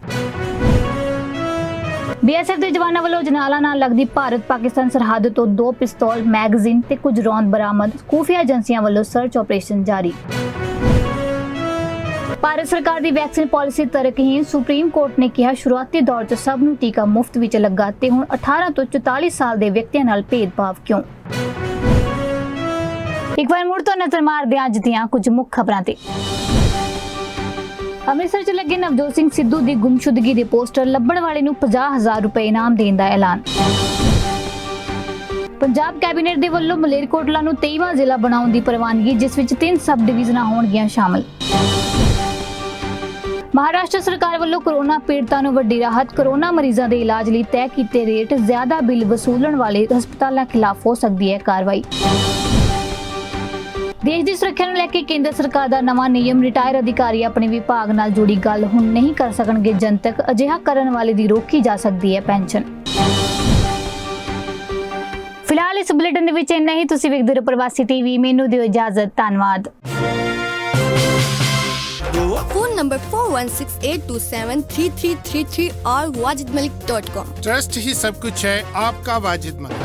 ਬੀਐਸਐਫ ਦੇ ਜਵਾਨਾਂ ਵੱਲੋਂ ਜਨਾਲਾ ਨਾਲ ਲੱਗਦੀ ਭਾਰਤ ਪਾਕਿਸਤਾਨ ਸਰਹੱਦ ਤੋਂ 2 ਪਿਸਤੌਲ, ਮੈਗਜ਼ੀਨ ਤੇ ਕੁਝ ਰੌਂਦ ਬਰਾਮਦ। ਖੂਫੀਆ ਏਜੰਸੀਆਂ ਵੱਲੋਂ ਸਰਚ ਆਪਰੇਸ਼ਨ ਜਾਰੀ। ਭਾਰਤ ਸਰਕਾਰ ਦੀ ਵੈਕਸੀਨ ਪਾਲਿਸੀ ਤਰਕਹੀਣ। ਸੁਪਰੀਮ ਕੋਰਟ ਨੇ ਕਿਹਾ ਸ਼ੁਰੂਆਤੀ ਦੌਰ 'ਚ ਸਭ ਨੂੰ ਟੀਕਾ ਮੁਫਤ ਵਿੱਚ ਲੱਗਾ ਤੇ ਹੁਣ 18 ਤੋਂ 44 ਸਾਲ ਦੇ ਵਿਅਕਤੀਆਂ ਨਾਲ ਭੇਦਭਾਵ ਕਿਉਂ। ਇੱਕ ਵਾਰ ਮੁੜ ਤੋਂ ਨਜ਼ਰ ਮਾਰਦੇ ਹਾਂ ਅੱਜ ਦੀਆਂ ਕੁਝ ਮੁੱਖ ਖਬਰਾਂ ਤੇ। ਅੰਮ੍ਰਿਤਸਰ 'ਚ ਲੱਗੇ ਨਵਜੋਤ ਸਿੰਘ ਸਿੱਧੂ ਦੀ ਗੁੰਮਸ਼ੁਦਗੀ ਦੇ ਪੋਸਟਰ ਲੱਭਣ ਵਾਲੇ ਨੂੰ 50,000 ਰੁਪਏ ਇਨਾਮ ਦੇਣ ਦਾ ਐਲਾਨ। ਪੰਜਾਬ ਕੈਬਨਿਟ ਦੇ ਵੱਲੋਂ ਮਲੇਰਕੋਟਲਾ ਨੂੰ 23ਵਾਂ ਜ਼ਿਲ੍ਹਾ ਬਣਾਉਣ ਦੀ ਪ੍ਰਵਾਨਗੀ, ਜਿਸ ਵਿੱਚ 3 ਸਬ ਡਿਵੀਜ਼ਨਾਂ ਹੋਣਗੀਆਂ ਸ਼ਾਮਲ। ਮਹਾਰਾਸ਼ਟਰ ਸਰਕਾਰ ਵੱਲੋਂ ਕੋਰੋਨਾ ਪੀੜਤਾਂ ਨੂੰ ਵੱਡੀ ਰਾਹਤ। ਕੋਰੋਨਾ ਮਰੀਜ਼ਾਂ ਦੇ ਇਲਾਜ ਲਈ ਤੈਅ ਕੀਤੇ ਰੇਟ, ਜ਼ਿਆਦਾ ਬਿੱਲ ਵਸੂਲਣ ਵਾਲੇ ਹਸਪਤਾਲਾਂ ਖਿਲਾਫ ਹੋ ਸਕਦੀ ਹੈ ਕਾਰਵਾਈ। ਦੇਸ਼ ਦੀ ਸੁਰੱਖਿਆ ਨੂੰ ਲੈ ਕੇ ਕੇਂਦਰ ਸਰਕਾਰ ਦਾ ਨਵਾਂ ਨਿਯਮ। ਰਿਟਾਇਰ ਅਧਿਕਾਰੀ ਆਪਣੇ ਵਿਭਾਗ ਨਾਲ ਜੁੜੀ ਗੱਲ ਹੁਣ ਨਹੀਂ ਕਰ ਸਕਣਗੇ ਜਨਤਕ। ਅਜਿਹਾ ਕਰਨ ਵਾਲੇ ਦੀ ਰੋਕੀ ਜਾ ਸਕਦੀ ਹੈ ਪੈਨਸ਼ਨ। ਫਿਲਹਾਲ ਇਸ ਬੁਲੇਟਿਨ ਦੇ ਵਿੱਚ ਇੰਨਾ ਹੀ। ਤੁਸੀਂ ਵੇਖਦੇ ਰਹੋ ਪ੍ਰਵਾਸੀ ਟੀਵੀ। ਮੈਨੂੰ ਦਿਓ ਇਜਾਜ਼ਤ। ਧੰਨਵਾਦ। फोन नंबर 4168273333 और wajidmalik.com। ट्रस्ट ही सब कुछ है आपका वाजिद मलिक।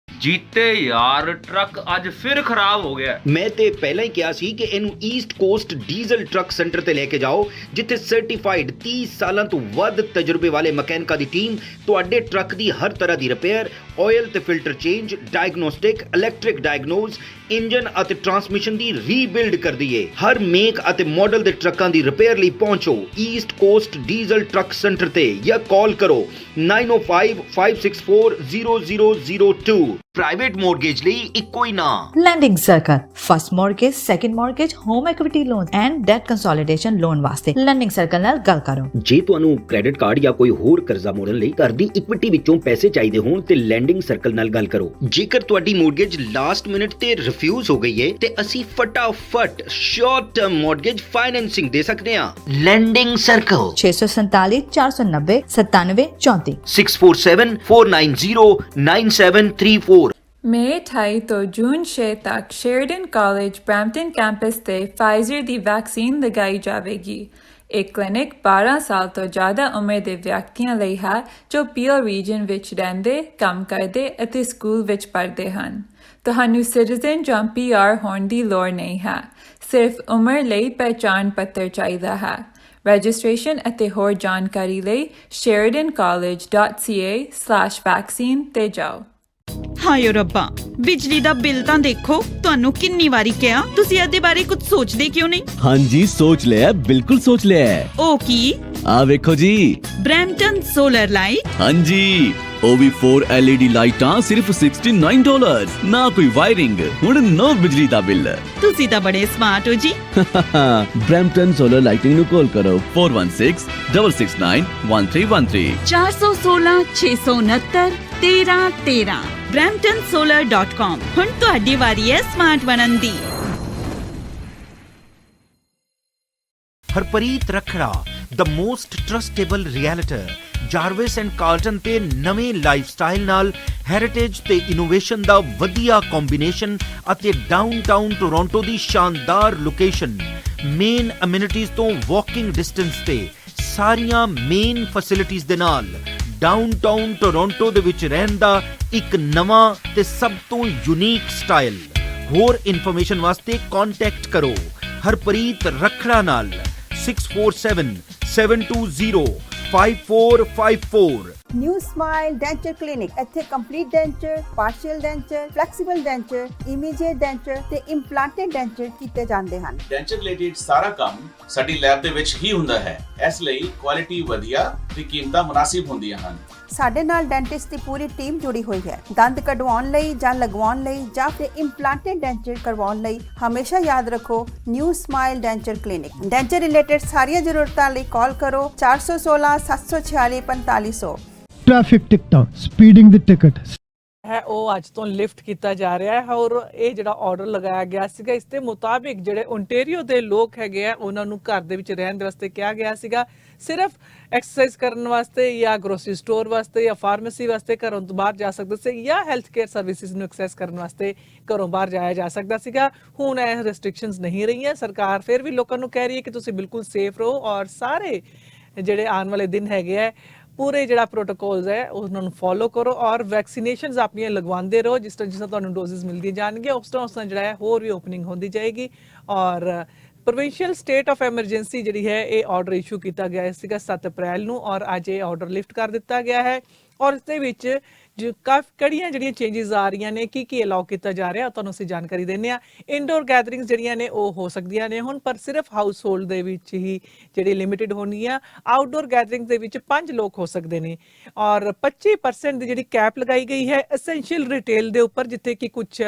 ਜੀਤੇ ਯਾਰ ਟਰੱਕ ਅੱਜ ਫਿਰ ਖਰਾਬ ਹੋ ਗਿਆ। ਮੈਂ ਤੇ ਪਹਿਲਾਂ ਹੀ ਕਿਹਾ ਸੀ ਕਿ ਇਹਨੂੰ East cost diesel truck centre ਤੇ ਲੈ ਕੇ ਜਾਓ, ਜਿੱਥੇ ਸਰਟੀਫਾਈਡ 30 ਸਾਲਾਂ ਤੋਂ ਵੱਧ ਤਜਰਬੇ ਵਾਲੇ ਮਕੈਨਿਕਾਂ ਦੀ ਟੀਮ ਤੁਹਾਡੇ ਟਰੱਕ ਦੀ ਹਰ ਤਰ੍ਹਾਂ ਦੀ ਰਿਪੇਅਰ, ਆਇਲ ਤੇ filter change, diagnostic, electric diagnose, engine ਅਤੇ ਟਰਾਂਸਮਿਸ਼ਨ ਦੀ ਰੀਬਿਲਡ ਕਰਦੀ ਏ। ਹਰ ਮੇਕ ਅਤੇ ਮਾਡਲ ਦੇ ਟਰੱਕਾਂ ਦੀ ਰਿਪੇਅਰ ਲਈ ਪਹੁੰਚੋ East cost diesel truck centre ਤੇ ਜਾਂ ਕਾਲ ਕਰੋ 9055640002। ਪ੍ਰਾਈਵੇਟ ਮੋਰਗੇਜ ਲਈ ਇੱਕੋ ਹੀ ਨਾਮ Lending Circle. First mortgage, second mortgage, home equity loan and debt consolidation loan ਵਾਸਤੇ ਲੈਂਡਿੰਗ ਸਰਕਲ ਨਾਲ ਗੱਲ ਕਰੋ। ਜੇ ਤੁਹਾਨੂੰ ਕ੍ਰੈਡਿਟ ਕਾਰਡ ਜਾਂ ਕੋਈ ਹੋਰ ਕਰਜ਼ਾ ਮੋੜਨ ਲਈ ਘਰ ਦੀ ਇਕੁਇਟੀ ਵਿੱਚੋਂ ਪੈਸੇ ਚਾਹੀਦੇ ਹੋਣ ਤੇ ਲੈਂਡਿੰਗ ਲੈਂਡਿੰਗ ਸਰਕਲ ਨਾਲ ਗੱਲ ਕਰੋ। ਜੇਕਰ ਤੁਹਾਡੀ ਮੌਰਗੇਜ ਲਾਸਟ ਮਿੰਟ ਤੇ ਰਿਫਿਊਜ਼ ਹੋ ਗਈ ਹੈ ਤੇ ਅਸੀਂ ਫਟਾਫਟ ਸ਼ਾਰਟ ਟਰਮ ਮੌਰਗੇਜ ਫਾਈਨੈਂਸਿੰਗ ਦੇ ਸਕਦੇ ਹਾਂ। Landing circle 647 490 9734 6474909734। ਮਈ 28 ਤੋਂ ਜੂਨ 6 ਤੱਕ ਸ਼ੇਰਡਨ ਕਾਲਜ ਬਰੈਂਪਟਨ ਕੈਂਪਸ ਤੇ ਫਾਈਜ਼ਰ ਦੀ ਵੈਕਸੀਨ ਲਗਾਈ ਜਾਵੇਗੀ। ਇਹ ਕਲੀਨਿਕ 12 ਸਾਲ ਤੋਂ ਜ਼ਿਆਦਾ ਉਮਰ ਦੇ ਵਿਅਕਤੀਆਂ ਲਈ ਹੈ ਜੋ ਪੀਐਲ ਰੀਜਨ ਵਿੱਚ ਰਹਿੰਦੇ, ਕੰਮ ਕਰਦੇ ਅਤੇ ਸਕੂਲ ਵਿੱਚ ਪੜ੍ਹਦੇ ਹਨ। ਤੁਹਾਨੂੰ ਸਿਟੀਜ਼ਨ ਜਾਂ PR ਹੋਣ ਦੀ ਲੋੜ ਨਹੀਂ ਹੈ, ਸਿਰਫ ਉਮਰ ਲਈ ਪਹਿਚਾਣ ਪੱਤਰ ਚਾਹੀਦਾ ਹੈ। ਰਜਿਸਟ੍ਰੇਸ਼ਨ ਅਤੇ ਹੋਰ ਜਾਣਕਾਰੀ ਲਈ sheridancollege.ca/vaccine ਤੇ ਜਾਓ। ਹਾਏ ਰੱਬਾ, ਬਿਜਲੀ ਦਾ ਬਿੱਲ ਤਾਂ ਦੇਖੋ। ਤੁਹਾਨੂੰ ਕਿੰਨੀ ਵਾਰੀ ਕਿਹਾ, ਤੁਸੀਂ ਇਹਦੇ ਬਾਰੇ ਕੁਝ ਸੋਚਦੇ ਕਿਉਂ ਨਹੀਂ? ਹਾਂਜੀ ਸੋਚ ਲਿਆ, ਬਿਲਕੁਲ ਸੋਚ ਲਿਆ। ਉਹ ਕੀ? ਆ ਵੇਖੋ ਜੀ, ਬਰੈਂਪਟਨ ਸੋਲਰ ਲਾਈਟ। ਹਾਂਜੀ, ਉਹ ਵੀ 4 LED ਲਾਈਟਾਂ ਸਿਰਫ $69, ਨਾ ਕੋਈ ਵਾਇਰਿੰਗ, ਹੁਣ ਨੋ ਬਿਜਲੀ ਦਾ ਬਿੱਲ। ਤੁਸੀਂ ਤਾਂ ਬੜੇ ਸਮਾਰਟ ਹੋ ਜੀ। ਬਰੈਂਪਟਨ ਸੋਲਰ ਲਾਈਟਿੰਗ ਨੂੰ ਕਾਲ ਕਰੋ 4166691313 416 669 1313 bramptonsolar.com। ਹੁਣ ਤੁਹਾਡੀ ਵਾਰੀ ਹੈ ਸਮਾਰਟ ਬਣਨ ਦੀ। Harpreet Rakhra, the most trustable realtor, Jarvis and Carlton ਤੇ ਨਵੇਂ ਲਾਈਫਸਟਾਈਲ ਨਾਲ ਹੈਰੀਟੇਜ ਤੇ ਇਨੋਵੇਸ਼ਨ ਦਾ ਵਧੀਆ ਕੰਬੀਨੇਸ਼ਨ ਅਤੇ ਡਾਊਨਟਾਊਨ ਟੋਰਾਂਟੋ ਦੀ ਸ਼ਾਨਦਾਰ ਲੋਕੇਸ਼ਨ, ਮੇਨ ਅਮਿਨਿਟੀਜ਼ ਤੋਂ ਵਾਕਿੰਗ ਡਿਸਟੈਂਸ ਤੇ ਸਾਰੀਆਂ ਮੇਨ ਫੈਸਿਲਿਟੀਜ਼ ਦੇ ਨਾਲ ਡਾਊਨਟਾਊਨ ਟੋਰਾਂਟੋ ਦੇ ਵਿੱਚ ਰਹਿਣ ਦਾ ਇੱਕ ਨਵਾਂ ਤੇ ਸਭ ਤੋਂ ਯੂਨੀਕ ਸਟਾਈਲ। ਹੋਰ ਇਨਫੋਰਮੇਸ਼ਨ ਵਾਸਤੇ ਕੰਟੈਕਟ ਕਰੋ ਹਰਪ੍ਰੀਤ ਰਖੜਾ ਨਾਲ 6477205454। ਨਿਊ ਸਮਾਈਲ ਡੈਂਚਰ ਕਲੀਨਿਕ, ਇੱਥੇ complete denture, partial denture, flexible denture, immediate denture ਤੇ ਇੰਪਲਾਂਟਡ ਡੈਂਚਰ ਕੀਤੇ ਜਾਂਦੇ ਹਨ। ਡੈਂਚਰ ਰਿਲੇਟਡ ਸਾਰਾ ਕੰਮ ਸਾਡੀ ਲੈਬ ਦੇ ਵਿੱਚ ਹੀ ਹੁੰਦਾ ਹੈ, ਇਸ ਲਈ ਕੁਆਲਿਟੀ ਵਧੀਆ ਤੇ ਕੀਮਤਾਂ ਮੁਨਾਸਿਬ ਹੁੰਦੀਆਂ ਹਨ। ਸਾਡੇ ਨਾਲ ਡੈਂਟਿਸਟ ਦੀ ਪੂਰੀ ਟੀਮ ਜੁੜੀ ਹੋਈ ਹੈ। ਦੰਦ ਕਢਵਾਉਣ ਲਈ ਜਾਂ ਲਗਵਾਉਣ ਲਈ ਜਾਂ ਫਿਰ ਇੰਪਲਾਂਟਡ ਡੈਂਚਰ ਕਰਵਾਉਣ ਲਈ ਹਮੇਸ਼ਾ ਯਾਦ ਰੱਖੋ new smile denture clinic. Denture related ਸਾਰੀਆਂ ਜ਼ਰੂਰਤਾਂ ਲਈ ਕਾਲ ਕਰੋ 416 746 4500। Traffic ticket speeding the ticket ਹੈ ਉਹ ਅੱਜ ਤੋਂ ਲਿਫਟ ਕੀਤਾ ਜਾ ਰਿਹਾ ਹੈ ਔਰ ਇਹ ਜਿਹੜਾ ਆਰਡਰ ਲਗਾਇਆ ਗਿਆ ਸੀਗਾ ਇਸ ਦੇ ਮੁਤਾਬਿਕ ਜਿਹੜੇ ਓਨਟਾਰੀਓ ਦੇ ਲੋਕ ਹੈਗੇ ਆ ਉਹਨਾਂ ਨੂੰ ਘਰ ਦੇ ਵਿੱਚ ਰਹਿਣ ਦੇ ਵਾਸਤੇ ਕਿਹਾ ਗਿਆ ਸੀਗਾ। ਸਿਰਫ ਐਕਸਰਸਾਈਜ਼ ਕਰਨ ਵਾਸਤੇ ਜਾਂ ਗਰੋਸਰੀ ਸਟੋਰ ਵਾਸਤੇ ਜਾਂ ਫਾਰਮੇਸੀ ਵਾਸਤੇ ਘਰੋਂ ਤੋਂ ਬਾਹਰ ਜਾ ਸਕਦੇ ਸੀ ਜਾਂ ਹੈਲਥ ਕੇਅਰ ਸਰਵਿਸਿਜ਼ ਨੂੰ ਐਕਸੈਸ ਕਰਨ ਵਾਸਤੇ ਘਰੋਂ ਬਾਹਰ ਜਾਇਆ ਜਾ ਸਕਦਾ ਸੀਗਾ। ਹੁਣ ਇਹ ਰੈਸਟ੍ਰਿਕਸ਼ਨਸ ਨਹੀਂ ਰਹੀਆਂ। ਸਰਕਾਰ ਫਿਰ ਵੀ ਲੋਕਾਂ ਨੂੰ ਕਹਿ ਰਹੀ ਹੈ ਕਿ ਤੁਸੀਂ ਬਿਲਕੁਲ ਸੇਫ ਰਹੋ ਔਰ ਸਾਰੇ ਜਿਹੜੇ ਆਉਣ ਵਾਲੇ ਦਿਨ ਹੈਗੇ ਆ ਪੂਰੇ ਜਿਹੜਾ ਪ੍ਰੋਟੋਕੋਲਸ ਹੈ ਉਹਨਾਂ ਨੂੰ ਫੋਲੋ ਕਰੋ ਔਰ ਵੈਕਸੀਨੇਸ਼ਨਸ ਆਪਣੀਆਂ ਲਗਵਾਉਂਦੇ ਰਹੋ। ਜਿਸ ਤਰ੍ਹਾਂ ਤੁਹਾਨੂੰ ਡੋਜ਼ਸ ਮਿਲਦੀਆਂ ਜਾਣਗੀਆਂ ਉਸ ਤਰ੍ਹਾਂ ਜਿਹੜਾ ਹੈ ਹੋਰ ਵੀ ਓਪਨਿੰਗ ਹੁੰਦੀ ਜਾਏਗੀ। ਔਰ ਪ੍ਰੋਵਿੰਸ਼ੀਅਲ ਸਟੇਟ ਆਫ ਐਮਰਜੈਂਸੀ ਜਿਹੜੀ ਹੈ ਇਹ ਆਰਡਰ ਇਸ਼ੂ ਕੀਤਾ ਗਿਆ ਸੀਗਾ 7 ਅਪ੍ਰੈਲ ਨੂੰ ਔਰ ਅੱਜ ਇਹ ਆਰਡਰ ਲਿਫਟ ਕਰ ਦਿੱਤਾ ਗਿਆ ਹੈ ਔਰ ਇਸ ਦੇ ਵਿੱਚ ਜੋ ਕਿਹੜੀਆਂ ਜਿਹੜੀਆਂ ਚੇਂਜਸ ਆ ਰਹੀਆਂ ਨੇ ਕੀ ਅਲਾਉ ਕੀਤਾ ਜਾ ਰਿਹਾ ਤੁਹਾਨੂੰ ਅਸੀਂ ਜਾਣਕਾਰੀ ਦਿੰਦੇ ਆ। ਇਨਡੋਰ ਗੈਦਰਿੰਗਸ ਜਿਹੜੀਆਂ ਨੇ ਉਹ ਹੋ ਸਕਦੀਆਂ ਨੇ ਹੁਣ ਪਰ ਸਿਰਫ ਹਾਊਸ ਹੋਲਡ ਦੇ ਵਿੱਚ ਹੀ ਜਿਹੜੀ ਲਿਮਿਟਿਡ ਹੋਣਗੀਆਂ। ਆਊਟਡੋਰ ਗੈਦਰਿੰਗਸ ਦੇ ਵਿੱਚ 5 ਲੋਕ ਹੋ ਸਕਦੇ ਨੇ ਔਰ 25% ਦੀ ਜਿਹੜੀ ਕੈਪ ਲਗਾਈ ਗਈ ਹੈ ਐਸੈਂਸ਼ੀਅਲ ਰਿਟੇਲ ਦੇ ਉੱਪਰ ਜਿੱਥੇ ਕਿ ਕੁਝ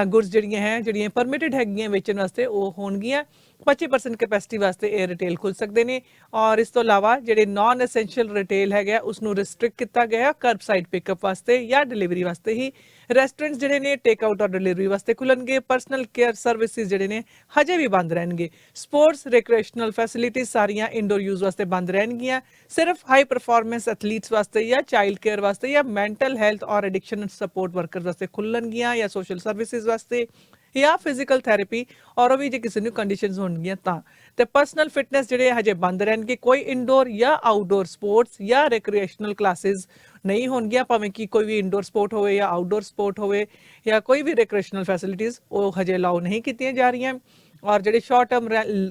ਗੁੱਡਸ ਜਿਹੜੀਆਂ ਪਰਮਿਟਡ ਹੈਗੀਆਂ ਵੇਚਣ ਵਾਸਤੇ ਉਹ ਹੋਣਗੀਆਂ। 25% ਕੈਪੈਸਿਟੀ ਵਾਸਤੇ ਇਹ ਰਿਟੇਲ ਖੁੱਲ ਸਕਦੇ ਨੇ ਔਰ ਇਸ ਤੋਂ ਇਲਾਵਾ ਜਿਹੜੇ ਨਾਨ ਐਸੈਂਸ਼ੀਅਲ ਰਿਟੇਲ ਹੈਗਾ ਉਸ ਨੂੰ ਰਿਸਟ੍ਰਿਕਟ ਕੀਤਾ ਗਿਆ ਕਰਬਸਾਈਡ ਪਿਕਅਪ ਵਾਸਤੇ ਜਾਂ ਡਿਲੀਵਰੀ ਵਾਸਤੇ ਹੀ। ਰੈਸਟੋਰੈਂਟਸ ਜਿਹੜੇ ਨੇ ਟੇਕ ਆਊਟ ਔਰ ਡਿਲੀਵਰੀ ਵਾਸਤੇ ਖੁੱਲਣਗੇ। ਪਰਸਨਲ ਕੇਅਰ ਸਰਵਿਸਿਜ਼ ਜਿਹੜੇ ਨੇ ਹਜੇ ਵੀ ਬੰਦ ਰਹਿਣਗੇ। ਸਪੋਰਟਸ ਰੈਕ੍ਰੀਏਸ਼ਨਲ ਫੈਸਿਲਿਟੀਜ਼ ਸਾਰੀਆਂ ਇੰਡੋਰ ਯੂਜ਼ ਵਾਸਤੇ ਬੰਦ ਰਹਿਣਗੀਆਂ। ਸਿਰਫ ਹਾਈ ਪਰਫਾਰਮੈਂਸ ਐਥਲੀਟਸ ਵਾਸਤੇ ਜਾਂ ਚਾਈਲਡ ਕੇਅਰ ਵਾਸਤੇ ਜਾਂ ਮੈਂਟਲ ਹੈਲਥ ਔਰ ਐਡਿਕਸ਼ਨ ਸਪੋਰਟ ਵਰਕਰਸ ਵਾਸਤੇ ਖੁੱਲਣਗੀਆਂ ਜਾਂ ਸੋਸ਼ਲ ਸਰਵਿਸਿਜ਼ ਵਾਸਤੇ ਜਾਂ ਫਿਜ਼ੀਕਲ ਥੈਰੇਪੀ ਔਰ ਉਹ ਵੀ ਜੇ ਕਿਸੇ ਨੂੰ ਕੰਡੀਸ਼ਨਸ ਹੋਣਗੀਆਂ ਤਾਂ। ਤੇ ਪਰਸਨਲ ਫਿਟਨੈਸ ਜਿਹੜੇ ਹਜੇ ਬੰਦ ਰਹਿਣਗੇ। ਕੋਈ ਇੰਡੋਰ ਜਾਂ ਆਊਟਡੋਰ ਸਪੋਰਟਸ ਜਾਂ ਰੈਕ੍ਰੀਏਸ਼ਨਲ ਕਲਾਸਿਸ ਨਹੀਂ ਹੋਣਗੀਆਂ ਭਾਵੇਂ ਕਿ ਕੋਈ ਵੀ ਇੰਡੋਰ ਸਪੋਰਟ ਹੋਵੇ ਜਾਂ ਆਊਟਡੋਰ ਸਪੋਰਟ ਹੋਵੇ ਜਾਂ ਕੋਈ ਵੀ ਰੈਕ੍ਰੀਏਸ਼ਨਲ ਫੈਸਿਲਿਟੀਜ਼ ਉਹ ਹਜੇ ਅਲਾਉ ਨਹੀਂ ਕੀਤੀਆਂ ਜਾ ਰਹੀਆਂ। ਔਰ ਜਿਹੜੇ ਸ਼ਾਰਟ ਟਰਮ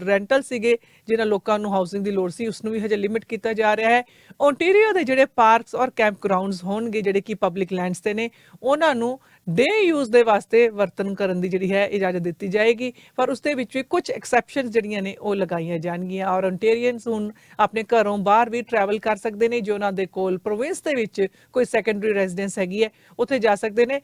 ਰੈਂਟਲ ਸੀਗੇ ਜਿਨ੍ਹਾਂ ਲੋਕਾਂ ਨੂੰ ਹਾਊਸਿੰਗ ਦੀ ਲੋੜ ਸੀ ਉਸ ਨੂੰ ਵੀ ਹਜੇ ਲਿਮਿਟ ਕੀਤਾ ਜਾ ਰਿਹਾ ਹੈ। ਓਨਟਾਰੀਓ ਦੇ ਜਿਹੜੇ ਪਾਰਕਸ ਔਰ ਕੈਂਪ ਗਰਾਊਂਡਸ ਹੋਣਗੇ ਜਿਹੜੇ ਕਿ ਪਬਲਿਕ ਲੈਂਡਸ ਤੇ ਨੇ ਉਹਨਾਂ ਨੂੰ ਡੇ ਯੂਜ਼ ਦੇ ਵਾਸਤੇ ਵਰਤਨ ਕਰਨ ਦੀ ਜਿਹੜੀ ਹੈ ਇਜਾਜ਼ਤ ਦਿੱਤੀ ਜਾਏਗੀ ਪਰ ਉਸ ਦੇ ਵਿੱਚ ਵੀ ਕੁਝ ਐਕਸੈਪਸ਼ਨਸ ਜਿਹੜੀਆਂ ਨੇ ਉਹ ਲਗਾਈਆਂ ਜਾਣਗੀਆਂ ਔਰ ਓਨਟਾਰੀਅਨਸ ਹੁਣ ਆਪਣੇ ਘਰੋਂ ਬਾਹਰ ਵੀ ਟਰੈਵਲ ਕਰ ਸਕਦੇ ਨੇ। ਜੋ ਉਹਨਾਂ ਦੇ ਕੋਲ ਪ੍ਰੋਵਿੰਸ ਦੇ ਵਿੱਚ ਕੋਈ ਸੈਕੰਡਰੀ ਰੈਜ਼ੀਡੈਂਸ ਹੈਗੀ ਹੈ ਉੱਥੇ ਜਾ ਸਕਦੇ ਨੇ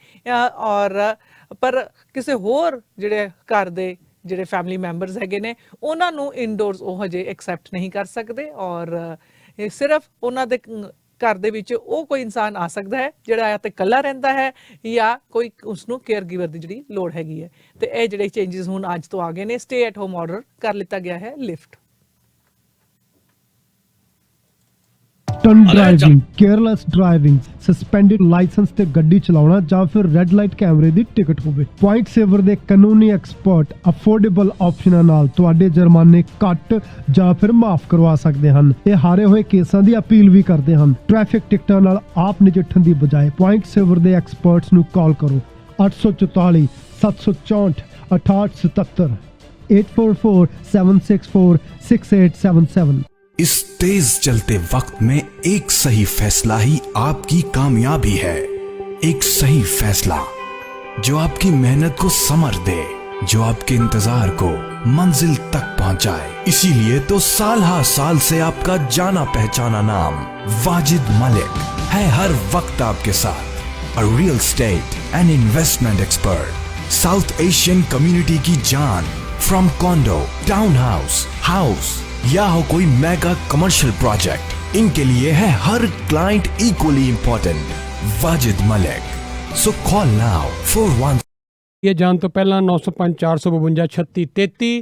ਔਰ ਪਰ ਕਿਸੇ ਹੋਰ ਜਿਹੜੇ ਘਰ ਦੇ ਜਿਹੜੇ ਫੈਮਿਲੀ ਮੈਂਬਰਸ ਹੈਗੇ ਨੇ ਉਹਨਾਂ ਨੂੰ ਇਨਡੋਰਸ ਉਹ ਹਜੇ ਐਕਸੈਪਟ ਨਹੀਂ ਕਰ ਸਕਦੇ ਔਰ ਇਹ ਸਿਰਫ ਉਹਨਾਂ ਦੇ ਘਰ ਦੇ ਵਿੱਚ ਉਹ ਕੋਈ ਇਨਸਾਨ ਆ ਸਕਦਾ ਹੈ ਜਿਹੜਾ ਜਾਂ ਤੇ ਇਕੱਲਾ ਰਹਿੰਦਾ ਹੈ ਜਾਂ ਕੋਈ ਉਸਨੂੰ ਕੇਅਰ ਗਿਵਰ ਦੀ ਜਿਹੜੀ ਲੋੜ ਹੈਗੀ ਹੈ। ਤੇ ਇਹ ਜਿਹੜੇ ਚੇਂਜਸ ਹੁਣ ਅੱਜ ਤੋਂ ਆ ਗਏ ਨੇ। ਸਟੇ ਐਟ ਹੋਮ ਆਰਡਰ ਕਰ ਲਿੱਤਾ ਗਿਆ ਹੈ ਲਿਫਟ। Stunt driving, careless driving, suspended licence ਤੇ ਗੱਡੀ ਚਲਾਉਣਾ ਜਾਂ ਫਿਰ ਰੈੱਡ ਲਾਈਟ ਕੈਮਰੇ ਦੀ ਟਿਕਟ ਹੋਵੇ, ਪੁਆਇੰਟ ਸੇਵਰ ਦੇ ਕਾਨੂੰਨੀ ਐਕਸਪਰਟ ਅਫੋਰਡੇਬਲ ਆਪਸ਼ਨਾਂ ਨਾਲ ਤੁਹਾਡੇ ਜੁਰਮਾਨੇ ਘੱਟ ਜਾਂ ਫਿਰ ਮਾਫ ਕਰਵਾ ਸਕਦੇ ਹਨ। ਇਹ ਹਾਰੇ ਹੋਏ ਕੇਸਾਂ ਦੀ ਅਪੀਲ ਵੀ ਕਰਦੇ ਹਨ। ਟ੍ਰੈਫਿਕ ਟਿਕਟਾਂ ਨਾਲ ਆਪ ਨਜਿੱਠਣ ਦੀ ਬਜਾਏ ਪੁਆਇੰਟ ਸੇਵਰ ਦੇ ਐਕਸਪਰਟਸ ਨੂੰ ਕਾਲ ਕਰੋ 844 764 6877 844 764 6877। इस तेज चलते वक्त में एक सही फैसला ही आपकी कामयाबी है। एक सही फैसला जो आपकी मेहनत को समर दे, जो आपके इंतजार को मंजिल तक पहुंचाए। इसीलिए तो साल हर साल से आपका जाना पहचाना नाम वाजिद मलिक है हर वक्त आपके साथ। A real estate and investment expert, south Asian community की जान। फ्रॉम कॉन्डो, टाउन हाउस या हो कोई मेगा कमर्शियल प्रोजेक्ट, इनके लिए है हर client equally important. Wajid Malik, so call now 41। ਇਹ ਜਾਣ ਤੋਂ ਪਹਿਲਾਂ 905 452 3633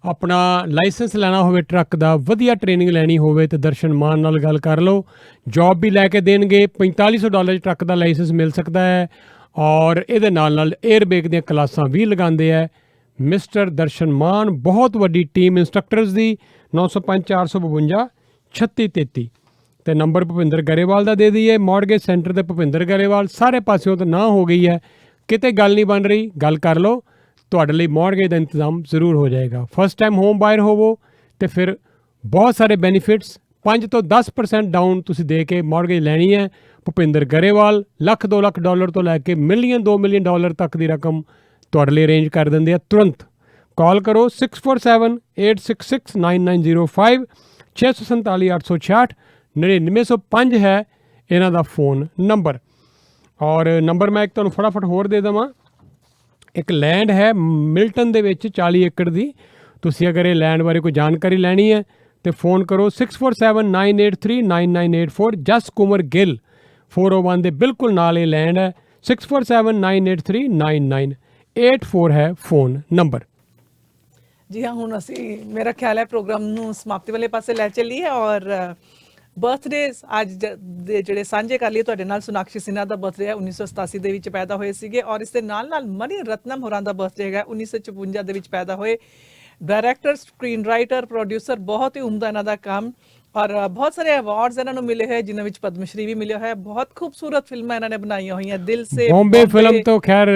ਆਪਣਾ ਲਾਇਸੈਂਸ ਲੈਣਾ ਹੋਵੇ ਟਰੱਕ ਦਾ, ਵਧੀਆ ਟ੍ਰੇਨਿੰਗ ਲੈਣੀ ਹੋਵੇ ਤੇ ਦਰਸ਼ਨ ਮਾਨ ਨਾਲ ਗੱਲ ਕਰ ਲਓ। ਜੌਬ ਵੀ ਲੈ ਕੇ ਦੇਣਗੇ। $4500 ਟਰੱਕ ਦਾ ਲਾਇਸੈਂਸ ਮਿਲ ਸਕਦਾ ਹੈ ਔਰ ਇਹਦੇ ਨਾਲ 에ਅਰਬੈਗ ਦੀਆਂ ਕਲਾਸਾਂ ਵੀ ਲਗਾਉਂਦੇ ਹੈ ਮਿਸਟਰ ਦਰਸ਼ਨ ਮਾਨ। ਬਹੁਤ ਵੱਡੀ ਟੀਮ ਇੰਸਟ੍ਰਕਟਰਸ ਦੀ। 905 452 3633 ਤੇ ਨੰਬਰ ਭੁਪਿੰਦਰ ਗਰੇਵਾਲ ਦਾ ਦੇ ਦਈਏ। ਮੌਰਗੇਜ ਸੈਂਟਰ ਤੇ ਭੁਪਿੰਦਰ ਗਰੇਵਾਲ ਸਾਰੇ ਪਾਸਿਓਂ ਤਾਂ ਨਾ ਹੋ ਗਈ ਹੈ, ਕਿਤੇ ਗੱਲ ਨਹੀਂ ਬਣ ਰਹੀ, ਗੱਲ ਕਰ ਲਓ, ਤੁਹਾਡੇ ਲਈ ਮੌਰਗੇਜ ਦਾ ਇੰਤਜ਼ਾਮ ਜ਼ਰੂਰ ਹੋ ਜਾਏਗਾ। ਫਸਟ ਟਾਈਮ ਹੋਮ ਬਾਇਰ ਹੋਵੋ ਤੇ ਫਿਰ ਬਹੁਤ ਸਾਰੇ ਬੈਨੀਫਿਟਸ, 5 ਤੋਂ 10% ਡਾਊਨ ਤੁਸੀਂ ਦੇ ਕੇ ਮੌਰਗੇਜ ਲੈਣੀ ਹੈ। ਭੁਪਿੰਦਰ ਗਰੇਵਾਲ $1,00,000 2 ਲੱਖ ਤੋਂ ਲੈ ਕੇ ਮਿਲੀਅਨ $2 ਮਿਲੀਅਨ ਤੱਕ ਦੀ ਰਕਮ ਤੁਹਾਡੇ ਲਈ ਅਰੇਂਜ ਕਰ ਦਿੰਦੇ ਆ ਤੁਰੰਤ। ਕਾਲ ਕਰੋ 647 866 9905 647 866 9905 ਹੈ ਇਹਨਾਂ ਦਾ ਫੋਨ ਨੰਬਰ। ਔਰ ਨੰਬਰ ਮੈਂ ਇੱਕ ਤੁਹਾਨੂੰ ਫਟਾਫਟ ਹੋਰ ਦੇ ਦੇਵਾਂ। ਇੱਕ ਲੈਂਡ ਹੈ ਮਿਲਟਨ ਦੇ ਵਿੱਚ 40 ਏਕੜ ਦੀ। ਤੁਸੀਂ ਅਗਰ ਇਹ ਲੈਂਡ ਬਾਰੇ ਕੋਈ ਜਾਣਕਾਰੀ ਲੈਣੀ ਹੈ ਤੇ ਫੋਨ ਕਰੋ 647 983 9984। ਜਸ ਕੁਮਰ ਗਿੱਲ 401 ਦੇ ਬਿਲਕੁਲ ਨਾਲ ਇਹ ਲੈਂਡ ਹੈ। 647 983 9984 ਹੈ ਫੋਨ ਨੰਬਰ। ਜੀ ਹਾਂ, ਹੁਣ ਅਸੀਂ ਮੇਰਾ ਖਿਆਲ ਹੈ ਪ੍ਰੋਗਰਾਮ ਨੂੰ ਸਮਾਪਤੀ ਵਾਲੇ ਪਾਸੇ ਲੈ ਚੱਲੀਏ ਔਰ ਬਰਥਡੇਜ਼ ਅੱਜ ਦੇ ਜਿਹੜੇ ਸਾਂਝੇ ਕਰ ਲਈਏ ਤੁਹਾਡੇ ਨਾਲ। ਸੋਨਾਕਸ਼ੀ ਸਿਨਹਾ ਦਾ ਬਰਥਡੇ ਹੈ, 1987 ਦੇ ਵਿੱਚ ਪੈਦਾ ਹੋਏ ਸੀਗੇ ਔਰ ਇਸ ਦੇ ਨਾਲ ਮਨੀ ਰਤਨਮ ਹੋਰਾਂ ਦਾ ਬਰਥਡੇ ਹੈਗਾ, 1954 ਦੇ ਵਿੱਚ ਪੈਦਾ ਹੋਏ। ਡਾਇਰੈਕਟਰ, ਸਕਰੀਨ ਰਾਈਟਰ, ਪ੍ਰੋਡਿਊਸਰ, ਬਹੁਤ ਹੀ ਉਮਦਾ ਇਹਨਾਂ ਦਾ ਕੰਮ ਔਰ ਬਹੁਤ ਸਾਰੇ ਅਵਾਰਡਸ ਇਹਨਾਂ ਨੂੰ ਮਿਲੇ ਹੋਏ ਜਿਨ੍ਹਾਂ ਵਿੱਚ ਪਦਮ ਸ਼੍ਰੀ ਵੀ ਮਿਲਿਆ ਹੋਇਆ। ਬਹੁਤ ਖੂਬਸੂਰਤ ਫਿਲਮਾਂ ਇਹਨਾਂ ਨੇ ਬਣਾਈਆਂ ਹੋਈਆਂ। ਦਿਲ ਸੇ ਬੰਬੇ ਫਿਲਮ ਤੋਂ ਖੈਰ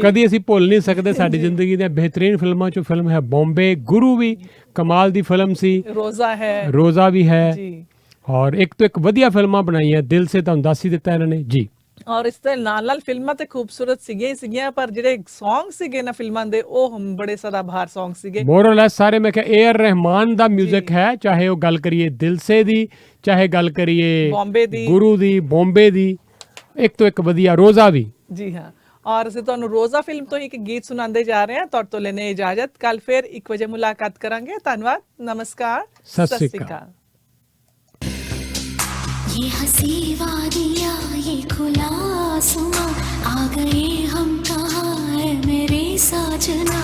ਕਦੀ ਅਸੀਂ ਭੁੱਲ ਨਹੀਂ ਸਕਦੇ, ਸਾਡੀ ਜ਼ਿੰਦਗੀ ਦੇ ਬਿਹਤਰੀਨ ਫਿਲਮਾਂ ਚੋਂ ਫਿਲਮ ਹੈ ਬੰਬੇ। ਗੁਰੂ ਵੀ ਕਮਾਲ ਦੀ ਫਿਲਮ ਸੀ। ਰੋਜ਼ਾ ਵੀ ਹੈ ਔਰ ਇੱਕ ਤੋਂ ਇੱਕ ਵਧੀਆ ਫਿਲਮਾਂ ਬਣਾਈਆਂ। ਦਿਲ ਸੇ ਤੁਹਾਨੂੰ ਦੱਸ ਹੀ ਦਿੱਤਾ ਇਹਨਾਂ ਨੇ ਜੀ। ਔਰ ਇਸ ਦੇ ਨਾਲ ਫਿਲਮਾਂ ਤੇ ਖੂਬਸੂਰਤ ਸੀਗੀਆਂ ਪਰ ਜਿਹੜੇ ਸੌਂਗ ਸੀਗੇ ਨਾ ਫਿਲਮਾਂ ਦੇ ਉਹ ਬੜੇ ਸਦਾਬਹਾਰ ਸੌਂਗ ਸੀਗੇ। ਮੋਰਲੈਸ ਸਾਰੇ ਮੈਂ ਕਿਹਾ ਏ ਆਰ ਰਹਿਮਾਨ ਦਾ ਮਿਊਜ਼ਿਕ ਹੈ, ਚਾਹੇ ਉਹ ਗੱਲ ਕਰੀਏ ਦਿਲ ਸੇ ਦੀ, ਚਾਹੇ ਗੱਲ ਕਰੀਏ ਬੰਬੇ ਦੀ, ਗੁਰੂ ਦੀ, ਬੰਬੇ ਦੀ, ਇੱਕ ਤੋਂ ਇੱਕ ਵਧੀਆ। ਰੋਜ਼ਾ ਵੀ। ਜੀ ਹਾਂ, ਔਰ ਅਸੀਂ ਤੁਹਾਨੂੰ ਰੋਜ਼ਾ ਫਿਲਮ ਤੋਂ ਇੱਕ ਗੀਤ ਸੁਣਾਉਂਦੇ ਜਾ ਰਹੇ ਹਾਂ। ਤੁਹਾਡੇ ਤੋਂ ਲੈਣੇ ਇਜਾਜ਼ਤ। ਕੱਲ ਫਿਰ 1 ਵਜੇ ਮੁਲਾਕਾਤ ਕਰਾਂਗੇ। ਧੰਨਵਾਦ, ਨਮਸਕਾਰ, ਸਤਿ ਸ਼੍ਰੀ ਅਕਾਲ। ये हंसी वादियाँ, ये खुला आसमां, आ गए हम कहाँ है मेरे साजना।